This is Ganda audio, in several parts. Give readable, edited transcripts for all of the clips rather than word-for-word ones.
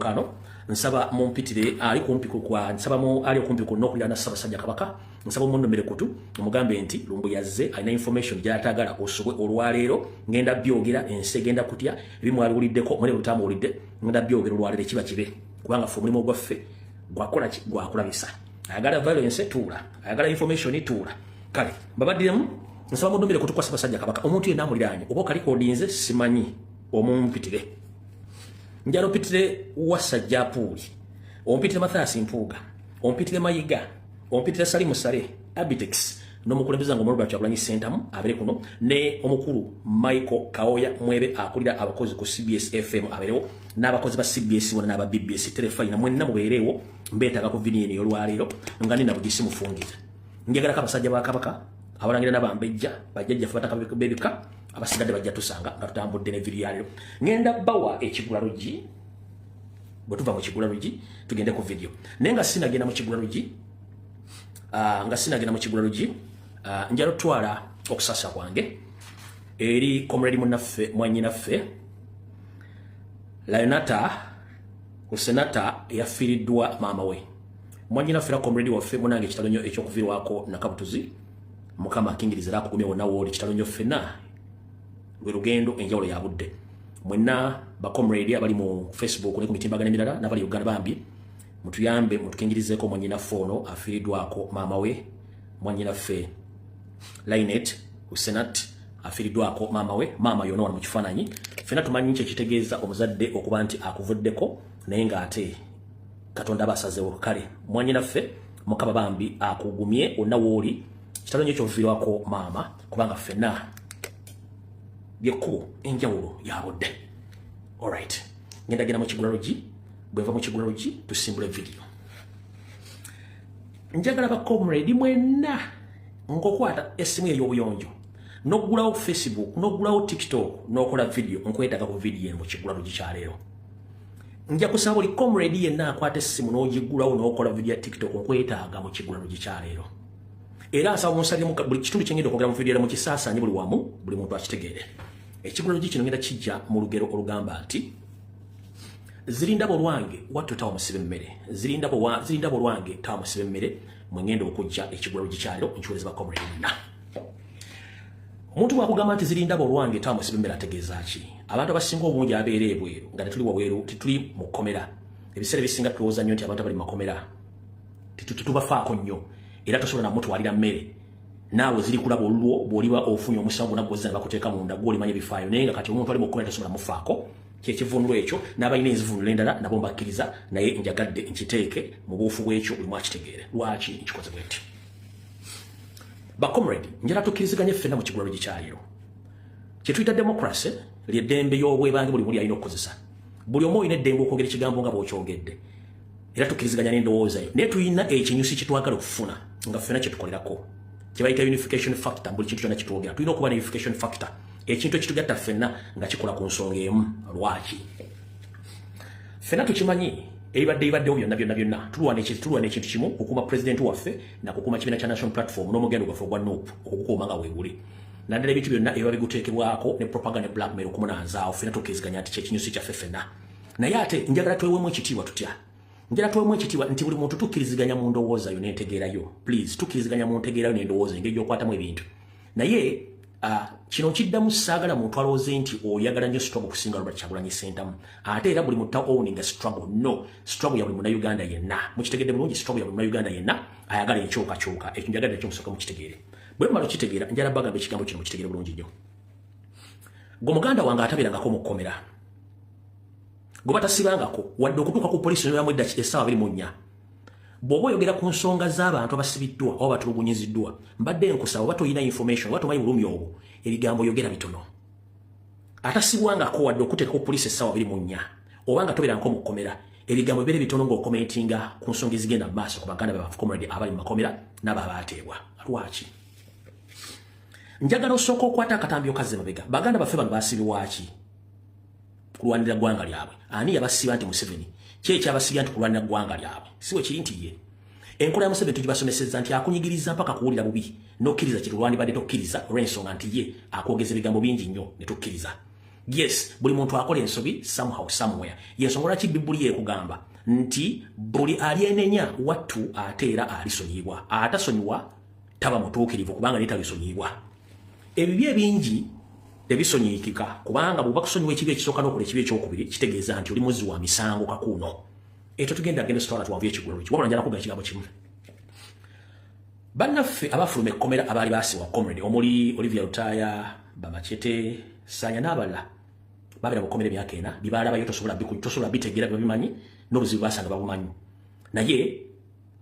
kano nsaba mumpitire ali kumpi kwa nsaba mu ali kumpi ku nokulira na Ssaabasajja Kabaka nsaba munnomere kutu omugambe nti Lumbu yazze alina information gyatagala osubwe olwaleero ngenda byogera ense genda kutya bimwali uliddeko mune lutamu ulidde ngenda byogera olwaleero kiba kibe kubanga fu mulimo gwaffe gwakola gwakulabisa ayagala violence tuula ayagala information tuula kale babaddiremu nsaba munnomere kutu kwa Ssaabasajja Kabaka omuntu yenna amuliraanye oba kaliko odinze simanyi omumpitire njalo pitire Wasajja Puuli ompitire Mathias Mpuuga ompitire Mayiga ompitire Salimu Sale Abitex n'omukulembeze ngo Robert Kyagulanyi Sentamu abere kuno ne omukulu Michael Kaoya mwebe akulira abakozi ku CBS FM aberewo n'abakozi ba CBS wona n'aba BBS telefone mwenna mubeerewo mbetaga ku video eno olwaleero nga nina bugisi mufungiza njagala kabasajja ba Kabaka abalangira n'abambejja bajjajja fata kabebeka abasigadde bajja tusanga nga tutambudde ne video yalero ngenda bawa ekigulalugi bwetuva mu kigulalugi tugende ku video nenga sinagenda mu kigulalugi njalo twala okusasa kwange eri comrade munaffe mwanyinaffe Lionata kusenata yafiridwa mama we mwanyinaffe la comrade waffe munange kitalonyo ekyokuvirwako nakabutuzi mukama akingiriza akugumye wonna woli kitalonyo ffena lugendo enjawulo ya budde mwenna ba comrade abali mu Facebook ne ku mitimbagano emirala n'abali Uganda bambi mutuyambe mutukingirizeeko mwanyinaffe ono afiridwako mama we mwanyinaffe Lainet Usenat afiridwako mama we mama yono wano mu kifaananyi ffena tumanyi kye kitegeeza omuzadde okuba nti akuvuddeko naye ng'ate Katonda abasazeewo kale mwanyinaffe mukama bambi akugumye onna wooli kitalonyo ekyoviirwako mama kubanga ffenna byekkubo enjawulo ya budde. Alright, ngenda genda mu kigulalugi bweva mu kigulalugi tusimbule video njagala ba comrade mwenna ngokwata esimu ey'obuyonjo n'okugulawo Facebook n'okugulawo TikTok n'okola video nkwetaga ku video mu kigulalugi kya leero nja kusaba buli comrade yenna akwata esimu n'ogigulawo n'okola video ya TikTok nkwetaaga mu kigulalugi kya leero era asaba munsabye mu buli kitundu kyengenda okwogera mu video mu kisaasaanyi buli wamu buli muntu akitegeere ekigulalugi kino ngenda kijja mu lugero olugamba nti zirinda bolwange wattu tawa musibe mmere zirinda bolwange tawa musibe mmere mwengenda okujja ekigulalugi kyalero nkiwuliriza ba comrade yenna omuntu bwakugamba nti zirinda bolwange tawa musibe mmere ategeeza ki abantu abasinga obungi abeera ebweru nga tetuli wabweru tituli mu kkomera ebiseera ebisinga tulowooza nnyo nti abantu abali mu makomera titubafaako nnyo era tosobola namutwalira mmere naawe ziri kulaba olulwo bw'oliba ofunye omusango naggozza ne bakuteeka munda gw'olimanya ebifaayo naye nga kati omuntu ali mu kkomera tosobola mufaako kyekivunulu ekyo n'abalina enzivunula endala nabo mbakkiriza naye njagadde nkiteeke mu buufu bw'ekyo buli mwakitegeere lwaki nkikoze bwenti bacomrade njala tukkiriziganye ffenna mu kigulalugi kyaleero kye tuyita democracy ly'eddembe y'obwebange buli muli alina okukozesa buli omu olina eddembe okwogera ekigambo nga bw'okyogedde era tukkiriziganya n'endowooza yo naye tulina ekinyusi kye twagala okufuna nga ffenna kye tukolerako kye bayita unification factor buli kintu kyonna kitwogera tulina okuba ne unification factor ekintu ekitugatta ffenna nga kikola ku nsonga emu lwaki ffenna tukimanyi ebibaddewo byonna tulwana ekintu kimu okukuuma pulezidenti waffe nakukuuma kibiina kya national platform n'omugendo gwaffe ogwa NUP okukukuuma nga weeguli naddala ebintu byonna ebiba biguteekebwako ne propaganda ne blackmail okumunanzaawo ffenna tukkiriziganya nti kyekinyusi kyaffe ffenna naye ate njagala twewemu ekitiibwa tutya njala tuwemu ekitiibwa nti buli muntu tukkiriziganya mu ndowooza yo n'entegeerayo please tukkiriziganya mu ntegeerayo n'endowooza engeri gy'okwatamu ebintu naye kino kiddamu saagala muntu alowooze nti oyagala nnyo struggle okusinga Robert Kyagulanyi Sentamu ate era buli muntu owning struggle no struggle ya buli munnayuganda yenna mukitegedde bulungi struggle ya buli munnayuganda yenna ayagala enkyukakyuka ekyo njagadde ekyomusooka mukitegeere bwe mumala okitegeera njala bagamba ekigambo kino mukitegeere bulungi nnyo gwe muganda wange atabeerangako mu kkomera gwe batasibangako wadde okutuuka ku poliisi noyamwedda essaawa 24 bw'oba oyogera ku nsonga z'abantu abasibiddwa oba batulugunyiziddwa mbadde nkusaba oba toyina information oba tomanyi bulumi obwo ebigambo yogera bitono atasibwangako wadde okuteeka ku poliisi essaawa 24 oba nga tobeerangako mu kkomera ebigambo bibeere bitono ng'okomentinga ku nsonga ezigenda mu maaso ku baganda baffe comrade abali mu makomera n'abo abaateebwa lwaki njagala osooka okwata akatambi okazze mabega baganda baffe bano baasibibwaki kulwanira ggwanga lyabwe ani yabasiba nti Museveni kyekyabasiga nti kulwanira ggwanga lyabwe siwe kiri nti ye enkola ya Museveni tugibasomesezza nti akunyigiriza mpaka kuwulira bubi n'okkiriza kitulwandibadde tokkiriza olw'ensonga nti ye akwogeza ebigambo bingi nnyo ne tukkiriza Yes, buli muntu akola ensobi somehow somewhere. Yensongola ki Biblia ekugamba nti buli alienenya watu ateera alisonyibwa. Atasonyibwa taba mutuukirivu kubanga litalisonyibwa. Ebibye bingi tebisonyikika kubanga bw'oba kusonyiwa ekibi ekisooka n'okola ekibi ekyokubiri kitegeeza nti oli muzzi wa misango kakuuno. Ekyo tugenda genda sitwala tuwanvuye ekigwero ki. Wabula njala kuga ekigambo kimu. Bannaffe abafuluma ekkomera abaali baasiwa comrade omuli Olivia Lutaya, Bamachete, Sanya n'abalala babera bukomere myaka ena bibalabayo tosobola bitegeera babimanyi n'obuzibu basanga babumanyi. Naye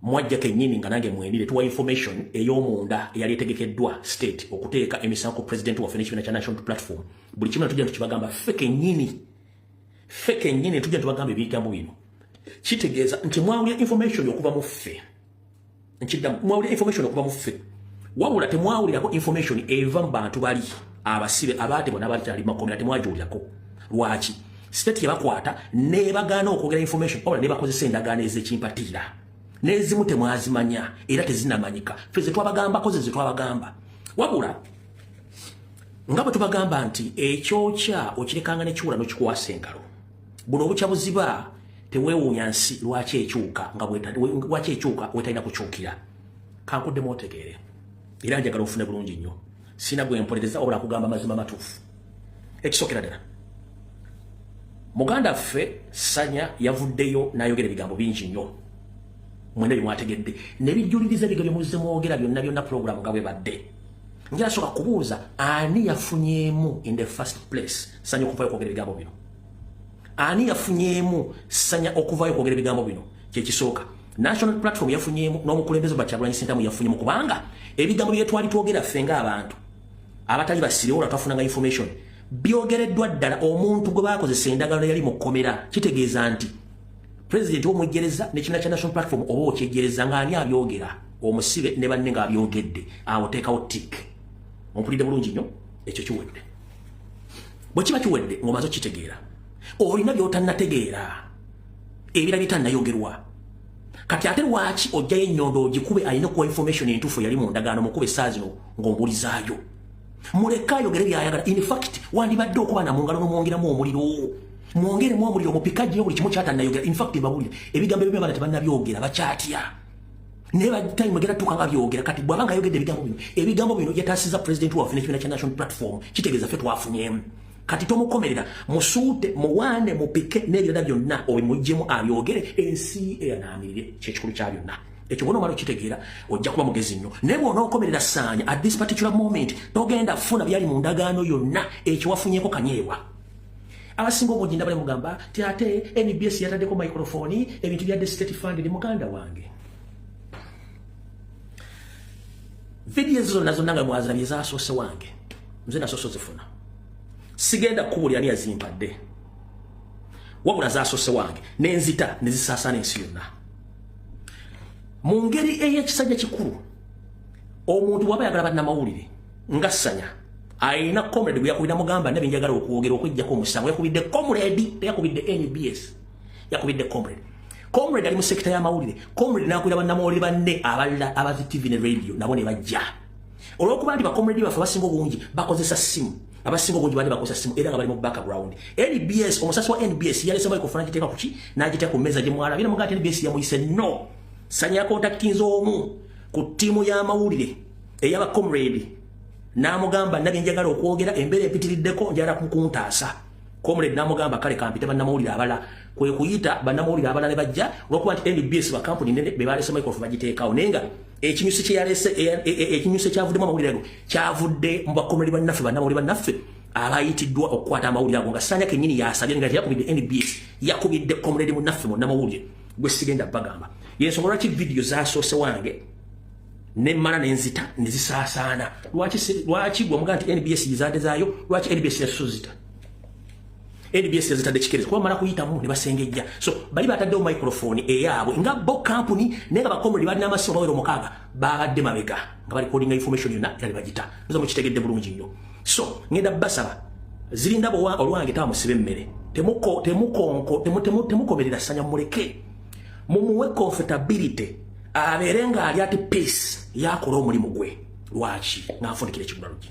mwajja kennyini nga nange mwendire tuwa information ey'omunda eyali etegekeddwa state okuteeka emisango president waffe n'ekibiina kya National Platform. Buli kimu tujja tukibagamba ffe kennyini tujja tubagamba ebigambo bino. Kitegeeza nti mwawulira information okuva mu ffe. Mwawulira information okuva mu ffe. Wabula temwawulirako information eva mu bantu bali abasibe abaatebwa n'abatali makomera temwagiwulirako. Lwaki? State yabakwata ne bagaana okwogera information wabula ne bakozesa endagaano ez'ekimpatiira. Nezimu temwazimanya era tezinamanyika. Ffe ze twabagambako ze twabagamba. Wabula nga bwe tubagamba nti ekyokya okirekanga ne kiwula n'okikuwasa engalo. Buno obukya buziba teweewuunya nsi lwaki ekyuka lwaki ekyuka wetalina kukyukira. Kankuddemu otegeere. Era njagala ofune bulungi nnyo. Sina gwe mpolereza wabula kugamba mazima matuufu. Ekisookera ddala. Muganda ffe Sanya yavuddeyo n'ayogera ebigambo bingi nnyo. Mwene bimwategedde. Ne bijjuliriza ebigambo muzze mwogera byonna program nga bwe badde. Njala soka kubuuza ani yafunyeemu in the first place Sanya okuvayo kwogera ebigambo bino. Ani yafunyeemu Sanya okuvayo kwogera ebigambo bino. Kye kisooka. National Platform yafunyeemu n'omukulembeze Kyagulanyi Ssentamu yafunyeemu kubanga ebigambo bye twali twogera ffe ng'abantu abatali basire wala twafunanga information byogereddwa ddala omuntu gwe baakozesa endagaano yali mu kkomera. Kitegeeza nti President w'omweggereza n'ekibiina kya National Platform oba okyeggereza ng'ani abyogera omusibe ne banne ng'abyogedde awo teekawo tik. Ompulidde bulungi nnyo ekyo kiwedde. Bwe kiba kiwedde ng'omaze okitegeera olina by'otannategeera ebira bitannayogerwa. Kati ate lwaki ojjayo ennyondo ogikube alina okuwa information entuufu yali mu ndagaano mukube essaawa zino ng'ombulizaayo. Muleka ayogere by'ayagala. In fact wandibadde okuba na mu ngalo n'omwongeramu omuliro. Mwongeremu omuliro mupikajjeyo buli kimu kyatannayogera. In fact mbabulira ebigambo ebyo by'abaana tebannabyogera bakyatya. Naye batime gera tuka nga byogera kati bw'abanga ayogedde ebigambo bino yataasiza president waffe n'ekibiina kya National Platform kitegeeza ffe twafunyeemu. Kati tomukomerera musuute muwaane mupike n'ebirala byonna obimuggyemu abyogere ensi eyanaamire kyekikulu kya byonna. Ekyo bw'onomala okitegeera ojja kuba mugezi nnyo. Naye bw'onookomerera Sanya at this particular moment togenda funa byali mu ndagaano yonna ekyo wafunyeeko kanyeewa. Abasinga obujinda bali mugamba ti ate NBS yataddeko microphone ebintu byadde state funded. Muganda wange video zonna nga mwazirabye zaasoose wange nze nasoose zifuna. Sigenda kubulya ani yazimpadde wabula zaasoose wange n'enzita ne zisaasaana ensi yonna. Mu ngeri ey'ekisajja kikulu omuntu bw'aba yagala bannamawulire nga Sanya ayina comrade gwe yakubira mugamba nabye njagala okwogera okujjako omusango yakubidde comrade teyakubidde NBS yakubidde comrade. Comrade ali mu sekita y'amawulire. Comrade n'akubira bannamawulire banne abalala abazi TV ne radio nabo ne bajja. Olw'okuba nti bakomrade baffe abasinga obungi bakozesa ssimu. Abasinga obungi bali bakozesa ssimu era nga bali mu background. NBS omusasi wa NBS yalese microphone agiteeka ku ki n'agiteeka ku mmeeza gye mwala. Bino mugati NBS yamuyise no. Sanya kontaktinze omu ku ttiimu y'amawulire ey'aba comrade n'amugamba nabye njagala okwogera embeera empitiriddeko njagala kukuntaasa. Comrade n'amugamba kale kampite bannamawulire abalala kwe kuyita bannamawulire abalala ne bajja olw'okuba nti NBS bakampuni nene be baalese microphone bagiteekawo naye nga ekinyusi kye yalese ekinyusi ekyavuddemu amawulire ago kyavudde mu bakomrade bannaffe bannamawulire bannaffe abayitiddwa okukwata amawulire ago nga Sanya kennyini yasabye nga teyakubidde NBS yakubidde comrade munnaffe munnamawulire gwe sigenda bagamba. Yensonga lwaki video zaasoose wange nemmala n'enzita ne zisaasaana. Lwaki gwe omugaa nti NBS yizaade zaayo lwaki NBS yasuzita NBS yazitadde kikeerezi kuba mala kuyitamu ne basengejja. So bali bataddewo microphone eyaabwe nga bo company naye nga bakomrade balina amasimu bawera omukaaga babadde mabega nga balikodinga information yonna era ne bagita. Nza mukitegedde bulungi nnyo. So ngenda basaba zirinda olwange tawa musibe emmere temukomerera Sanya muleke mumuwe comfortability abeere nga ali ati peace yakola omulimu gwe. Lwaki ng'afundikira ekigulalugi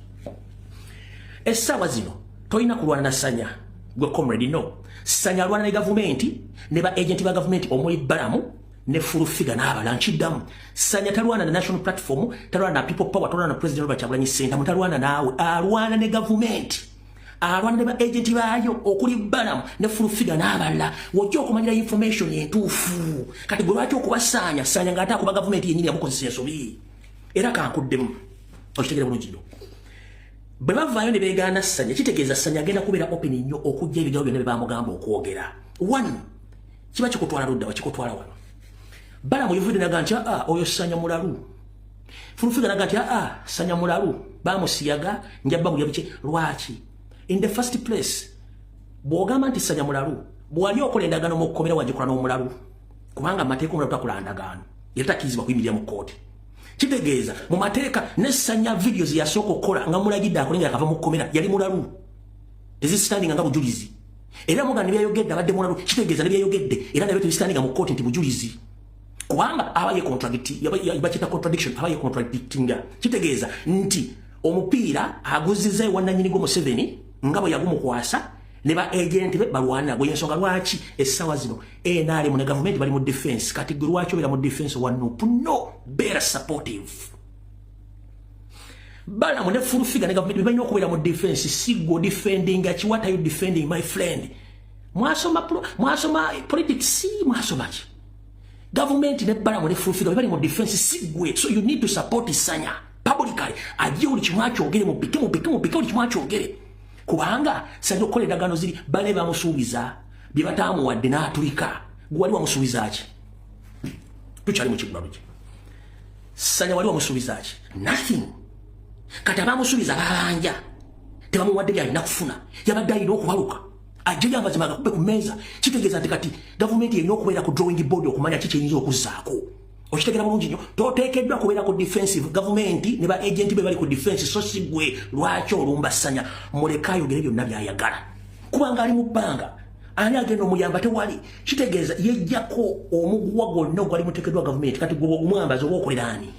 essaawa zino toyina kulwana na Sanya gwe comrade no Sanya alwana ne government ne ba agent ba government omuli Balamu ne Furufiga n'abala nkiddamu Sanya talwana na national platform talwana na people power talwana na president Robert Kyagulanyi Ssentamu talwana naawe alwana ne government alwana ne ba agent baayo okuli Balamu ne Furufiga n'abala wojja okumanyira information entuufu kati gwe lwaki okuba Sanya ng'ate akuba government yennyini yamukozesa ensobi era kankuddemu okitegera bulungi nnyo bwe bavaayo ne beegaana Sanya kitegeeza Sanya agenda kubeera open nnyo okujja ebigambo byonna bye bamugamba okwogera one kiba kikutwala ludda wakikutwala wano Balamu yevudde naga nti oyo Sanya mulalu Furufiga naga nti Sanya mulalu bamusiyaga njabba kulya biki lwaki in the first place bw'ogamba nti Sanya mulalu bw'ali okola endagaano mu kukomera wagikola n'omulalu kubanga amateeka omulalu takola ndagaano era takkirizibwa kuyimirira mu kkooti kitegeeza mu mateeka ne Sanya videos yasooka okukola nga mulagidde akole nga akava mu kukomera yali mulalu tezisitandinga nga bujulizi era muga ne byayogedde abadde mulalu kitegeeza ne byayogedde era nabyo tebisitandinga mu kkooti nti bujulizi kubanga abaye yabakita contradiction abaye contradictinga kitegeeza nti omupiira aguziza ewannanyini gwo Museveni nga bwe yagumukwasa ne ba agent be balwana gwe ensonga lwaki essaawa zino NRM mu ne government bali mu defense kati gwe lwaki obeera mu defense wanupu no better supportive Balamu ne Furufiga ne government balina okubeera mu defense sigo defending what are you defending my friend mwasoma politics mwasoma ki government ne Balamu ne Furufiga bali mu defense sigwe so you need to support Sanya publicly aje uli kimwacho ogere mupike uli kimwacho ogere kubanga Sanya okole dagano ziri bale bamusuubiza bye batamu wadde n'atulika gwali wamusuubiza ki tukyali mu kigula biki Sanya wali wamusuubiza ki nothing kati abamusuubiza babanja tebamuwadde byalina kufuna yabadde alina okubaluka ajja yamazima agakube ku mmeeza kitegeeza nti kati gavumenti erina okubeera ku drawing board okumanya ki kyeyinza okuzzaako okitegera bulungi nnyo toteekeddwa kubeera ku defensive gavumenti ne ba agent be bali ku defense so si gwe lwaki olumba Sanya muleka ayogere byonna byayagala kubanga ali mu bbanga ani agenda omuyamba tewali kitegeeza yejjako omuguwa gwonna ogwali muteekeddwa gavumenti kati gwe omwambazi oba okolera ani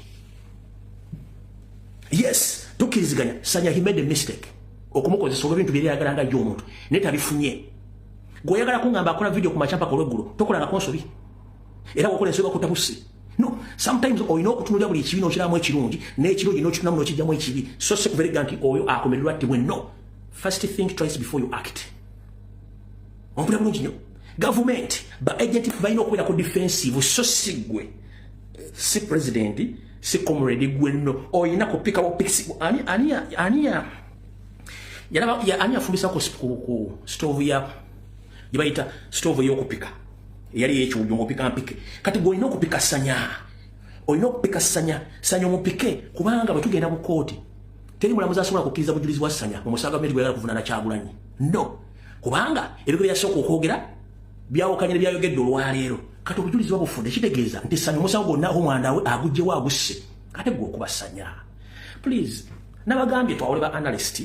yes tukkiriziganya Sanya he made a mistake okumukozesa olw'ebintu byeyagala nga ajja omuntu naye tabifunye gweoyagala kungamba akola video ku makyapa kolweggulo tokolanga konsobi era wokola ensobi bakutabusi no sometimes olina okutunulira buli ekibi n'okiramu ekirungi n'ekirungi n'okitunamu n'okijjamu ekibi so si kuverega nti oyo akomererwa ttibwe no first think twice before you act ompulira bulungi nnyo gavumenti ba agent balina okubeera ku defensive so si gwe si president si comrade gwe nno oyina kupika bupikisi aniya afumbisa ku stove ya jibayita stove y'okupika yali yekyujo ng'opika mpike kati gwe olina okupika Sanya olina okupika Sanya omupike kubanga bwe tugenda mu kkooti teri mulamuzi asobola kukkiriza bujulizi bwa Sanya mu musango gavumenti gweyagala kuvunaana Kyagulanyi no kubanga ebyo byasooka okwogera byawukanye ne byayogedde olwaleero kati obujulizi babufunda kitegeeza nti Sanya omusango gwonna omwanda we agugjewo agusse ate gwe okuba Sanya please nabagambye twawule ba analyst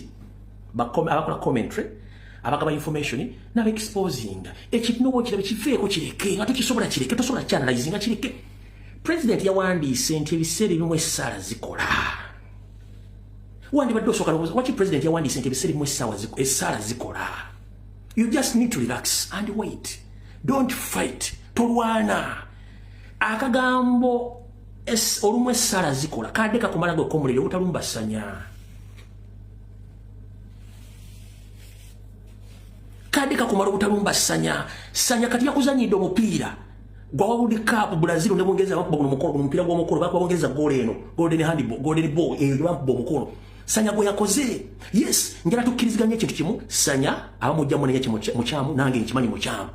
abakola commentary abagaba information na exposing ekinobo kirabe kifeeko kireke nga tukisobola kireke tosobola channelize nga kireke president yawandiise nti ebiseera ebimu essala zikola wandi badde osoka waki president yawandiise nti ebiseera ebimu essala zikola you just need to relax and wait don't fight tolwana akagambo olumu essala zikola kadde kakumala gwe komulire obutalumba Sanya kadika kumala obutalumba Sanya kati yakuzanyidde omupiira gwa World Cup Brazil ne Bungereza bakuba omukolo omupiira gw'omukolo bakuba Bungereza goleno golden ball eyo bakuba omukolo Sanya gwe yakoze yes njala tukkiriziganya ekintu kimu Sanya abamujjamu naye mukyamu nange nkimanyi mukyamu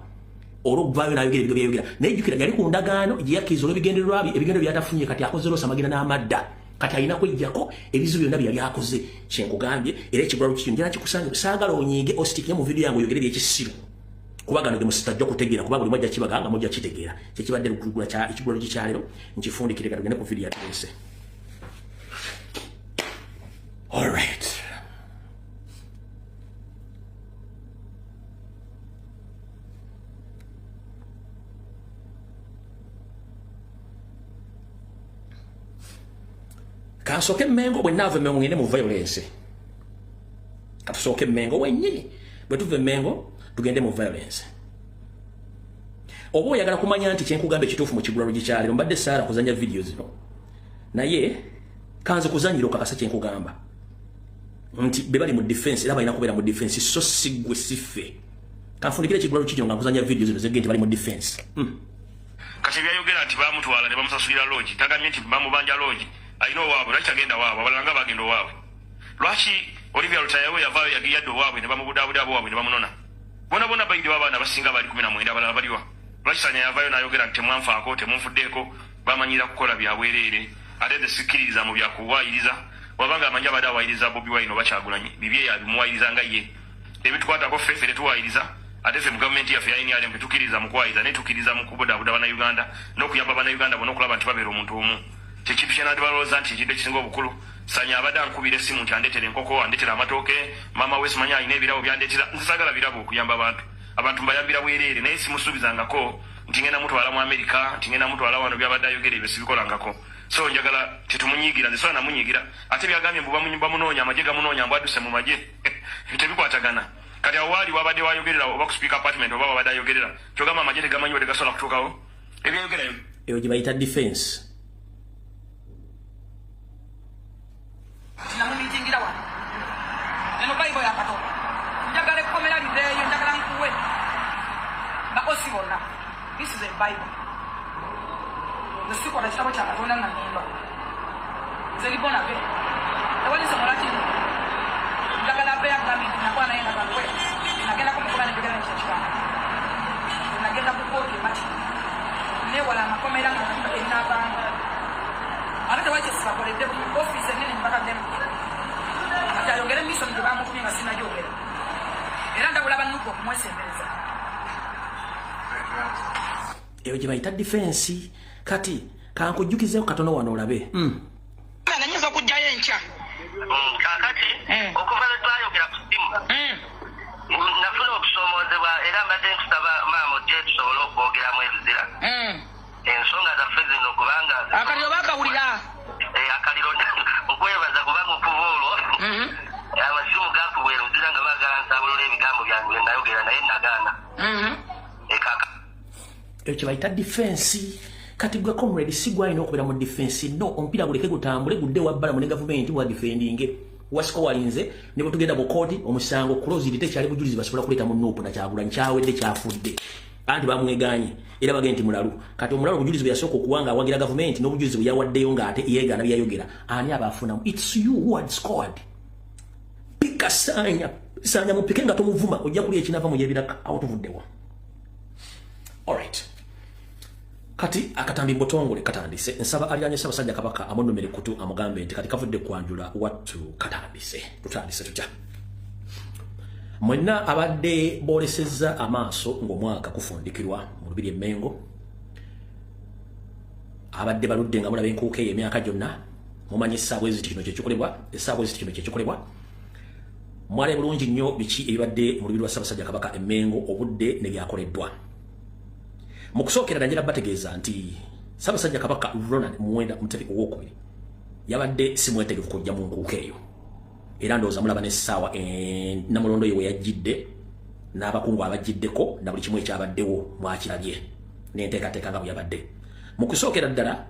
olw'okuvaayo n'ayogera ebigo byayogera naye jjukira yali ku ndagaano gye yakkiriza olw'ebigendererwa ebigendo byatafunye kati akoze loosa amagina n'amadda kati alina kwejjako ebizibu byonna byali akoze kyenkugambye era ekigwalo kikyo njala kikusanga saagala onyiige ostikire mu vidiyo yange oyogere byekisiru kubagano gemusitajja kutegeera kuba buli mwajja kibaganga mujja kitegeera kyekibadde ekigwalo kikyalero nkifundikire kati tugende ku vidiyo yatuleese all right kansoke Mengo bwe naava ngende mu violence tusooke Mengo wennyini bwe tuve Mengo tugende mu violence obo oyagala kumanya nti kyenkugamba ekituufu mu Kigula Lugikyaliro mbadde saara kuzanya video zino naye kanze kuzanyira okakasa kyenkugamba nti be bali mu defense era balina kubeera mu defense so sigwe sife kanfunikire Kigula Lukiikiro nga nkuzanya video zino zegge nti bali mu defense kati byayogera nti bamutwala ne bamusasulira lodge tagamye nti bamubanja lodge alina owaabwe lwaki agenda waabwe abalanga bagenda owaabwe lwaki Olivia Lutayawe yavaayo yagiyadde owaabwe ne bamubudaabudaabo waabwe ne bamunona bona bayindi w'abaana basinga bali 19 abalala baliwa lwaki Sanya yavaayo n'ayogera nti temwanfaako temunfuddeeko bamanyira kukola byabwereere ate tesikiriza mu byakuwaayiriza wabanga amanya abadde awaayiriza Bobi Wine oba Kyagulanyi bibye yabimuwaayiriza nga ye ebitukwatako ffe tetuwaayiriza ate ffe mu gavumenti yaffe ya NRM tetukiriza mu kuwaayiriza naye tukiriza mu kubudaabuda Bannayuganda n'okuyamba Bannayuganda bonna okulaba nti babeera omuntu omu kyekintu kye nandi balowooza nti ekintu ekisinga obukulu Sanya abadde ankubira essimu nti andeetera enkoko andeetera amatooke maama we simanyi alina ebirabo byandeetera nzisagala birabo okuyamba abantu mbayambira bwereere naye simusuubizangako nti ngenda mutwala mu Amerika nti ngenda mutwala wano byabadde ayogera ebyo sibikolangako so njagala tetumunyiigira nze sola namunyiigira ate byagambye mbu bamunoonya amagye gamunoonya mbu adduse mu magye tebikwatagana kati awo waali wabadde wayogerera oba ku speaker apartment oba wabadde ayogerera kyogamba amagye tegamanyiwe tegasobola kutuukawo ebyayogerayo eyo gye bayita defense namumitingira wano eno Bible ya Katonda njagala ekkomera lireeyo njagala nkuwe bakosi bonna this is a Bible nesikola kitabo kya Katonda nga nimba nze libona be ewalisomola kino njagala be yagambye nti nakuba naye nabanwe nagenda kumukola nenjogera nekyekibanga nagenda kukooti mati newala amakomera nga enabanga ate tewakyesibakoledde ku ofiisi enene mbakaddemu ati ayogere mission gye bamufumye nga sinajogera era ndabula bannuku okumwesembereza eyo gye bayita defense kati kankujjukizeeko katono wano olabe nanyinza okujjayo enkya kakati okuva lwe twayogera ku simu nafuna okusomoozebwa era mbadde nkusaba maama ojje tusobole okwogeramu ebizira ensonga zaffe zino kubanga akaliro bakawulira akaliro okwebaza kubanga okuva olwo amasimu gaakubwa eruzira nga baagala nsabulula ebigambo byange bye nayogera naye nagaana ekyo kye bayita defense kati gwe comrade si gwalina okubeera mu defense no omupiira guleke gutambule gudde wabbalamu ne gavumenti wa defendinge wasiko walinze ne bwe tugenda mu kooti omusango closed tekyali bujulizi basobola kuleeta mu Nuupu na Kyagulanyi kyawedde kyafudde anti bamweganye era bagenda nti mulalu kati omulalu obujulizi bwe yasooka okuwanga awagira gavumenti n'obujulizi bwe yawaddeyo ng'ate yeegaana byayogera ani abaafunamu it's you who had scored pika Sanya mupike nga tomuvuma ojja kulya ekinava mu yebiraka awo tuvuddewa alright kati akatambi mbotongole katandise nsaba alyanye Ssaabasajja Kabaka amunumire kutu amugambe nti kati kavudde kwanjula wattu katandise tutandise tutya mwenna abadde boolesezza amaaso ng'omwaka kufundikirwa mu Lubiri e Mengo abadde baludde nga mulaba enkuuka eyo emyaka gyonna mumanyi essaawa eziti kino kyekikolebwa mwale bulungi nnyo biki ebibadde mu Lubiri lwa Ssaabasajja Kabaka e Mengo obudde ne byakoleddwa mu kusookera nanjira bategeeza nti Ssaabasajja Kabaka Ronald Muwenda Mutebi owookubiri yabadde si mwetegefu kujja mu nkuuka eyo era ndowooza mulaba n'essaawa Namulondo ye we yajjidde n'abakungu abajjiddeko na buli kimu ekyabaddewo mwakirabye n'enteekateeka nga bwe yabadde mu kusookera ddala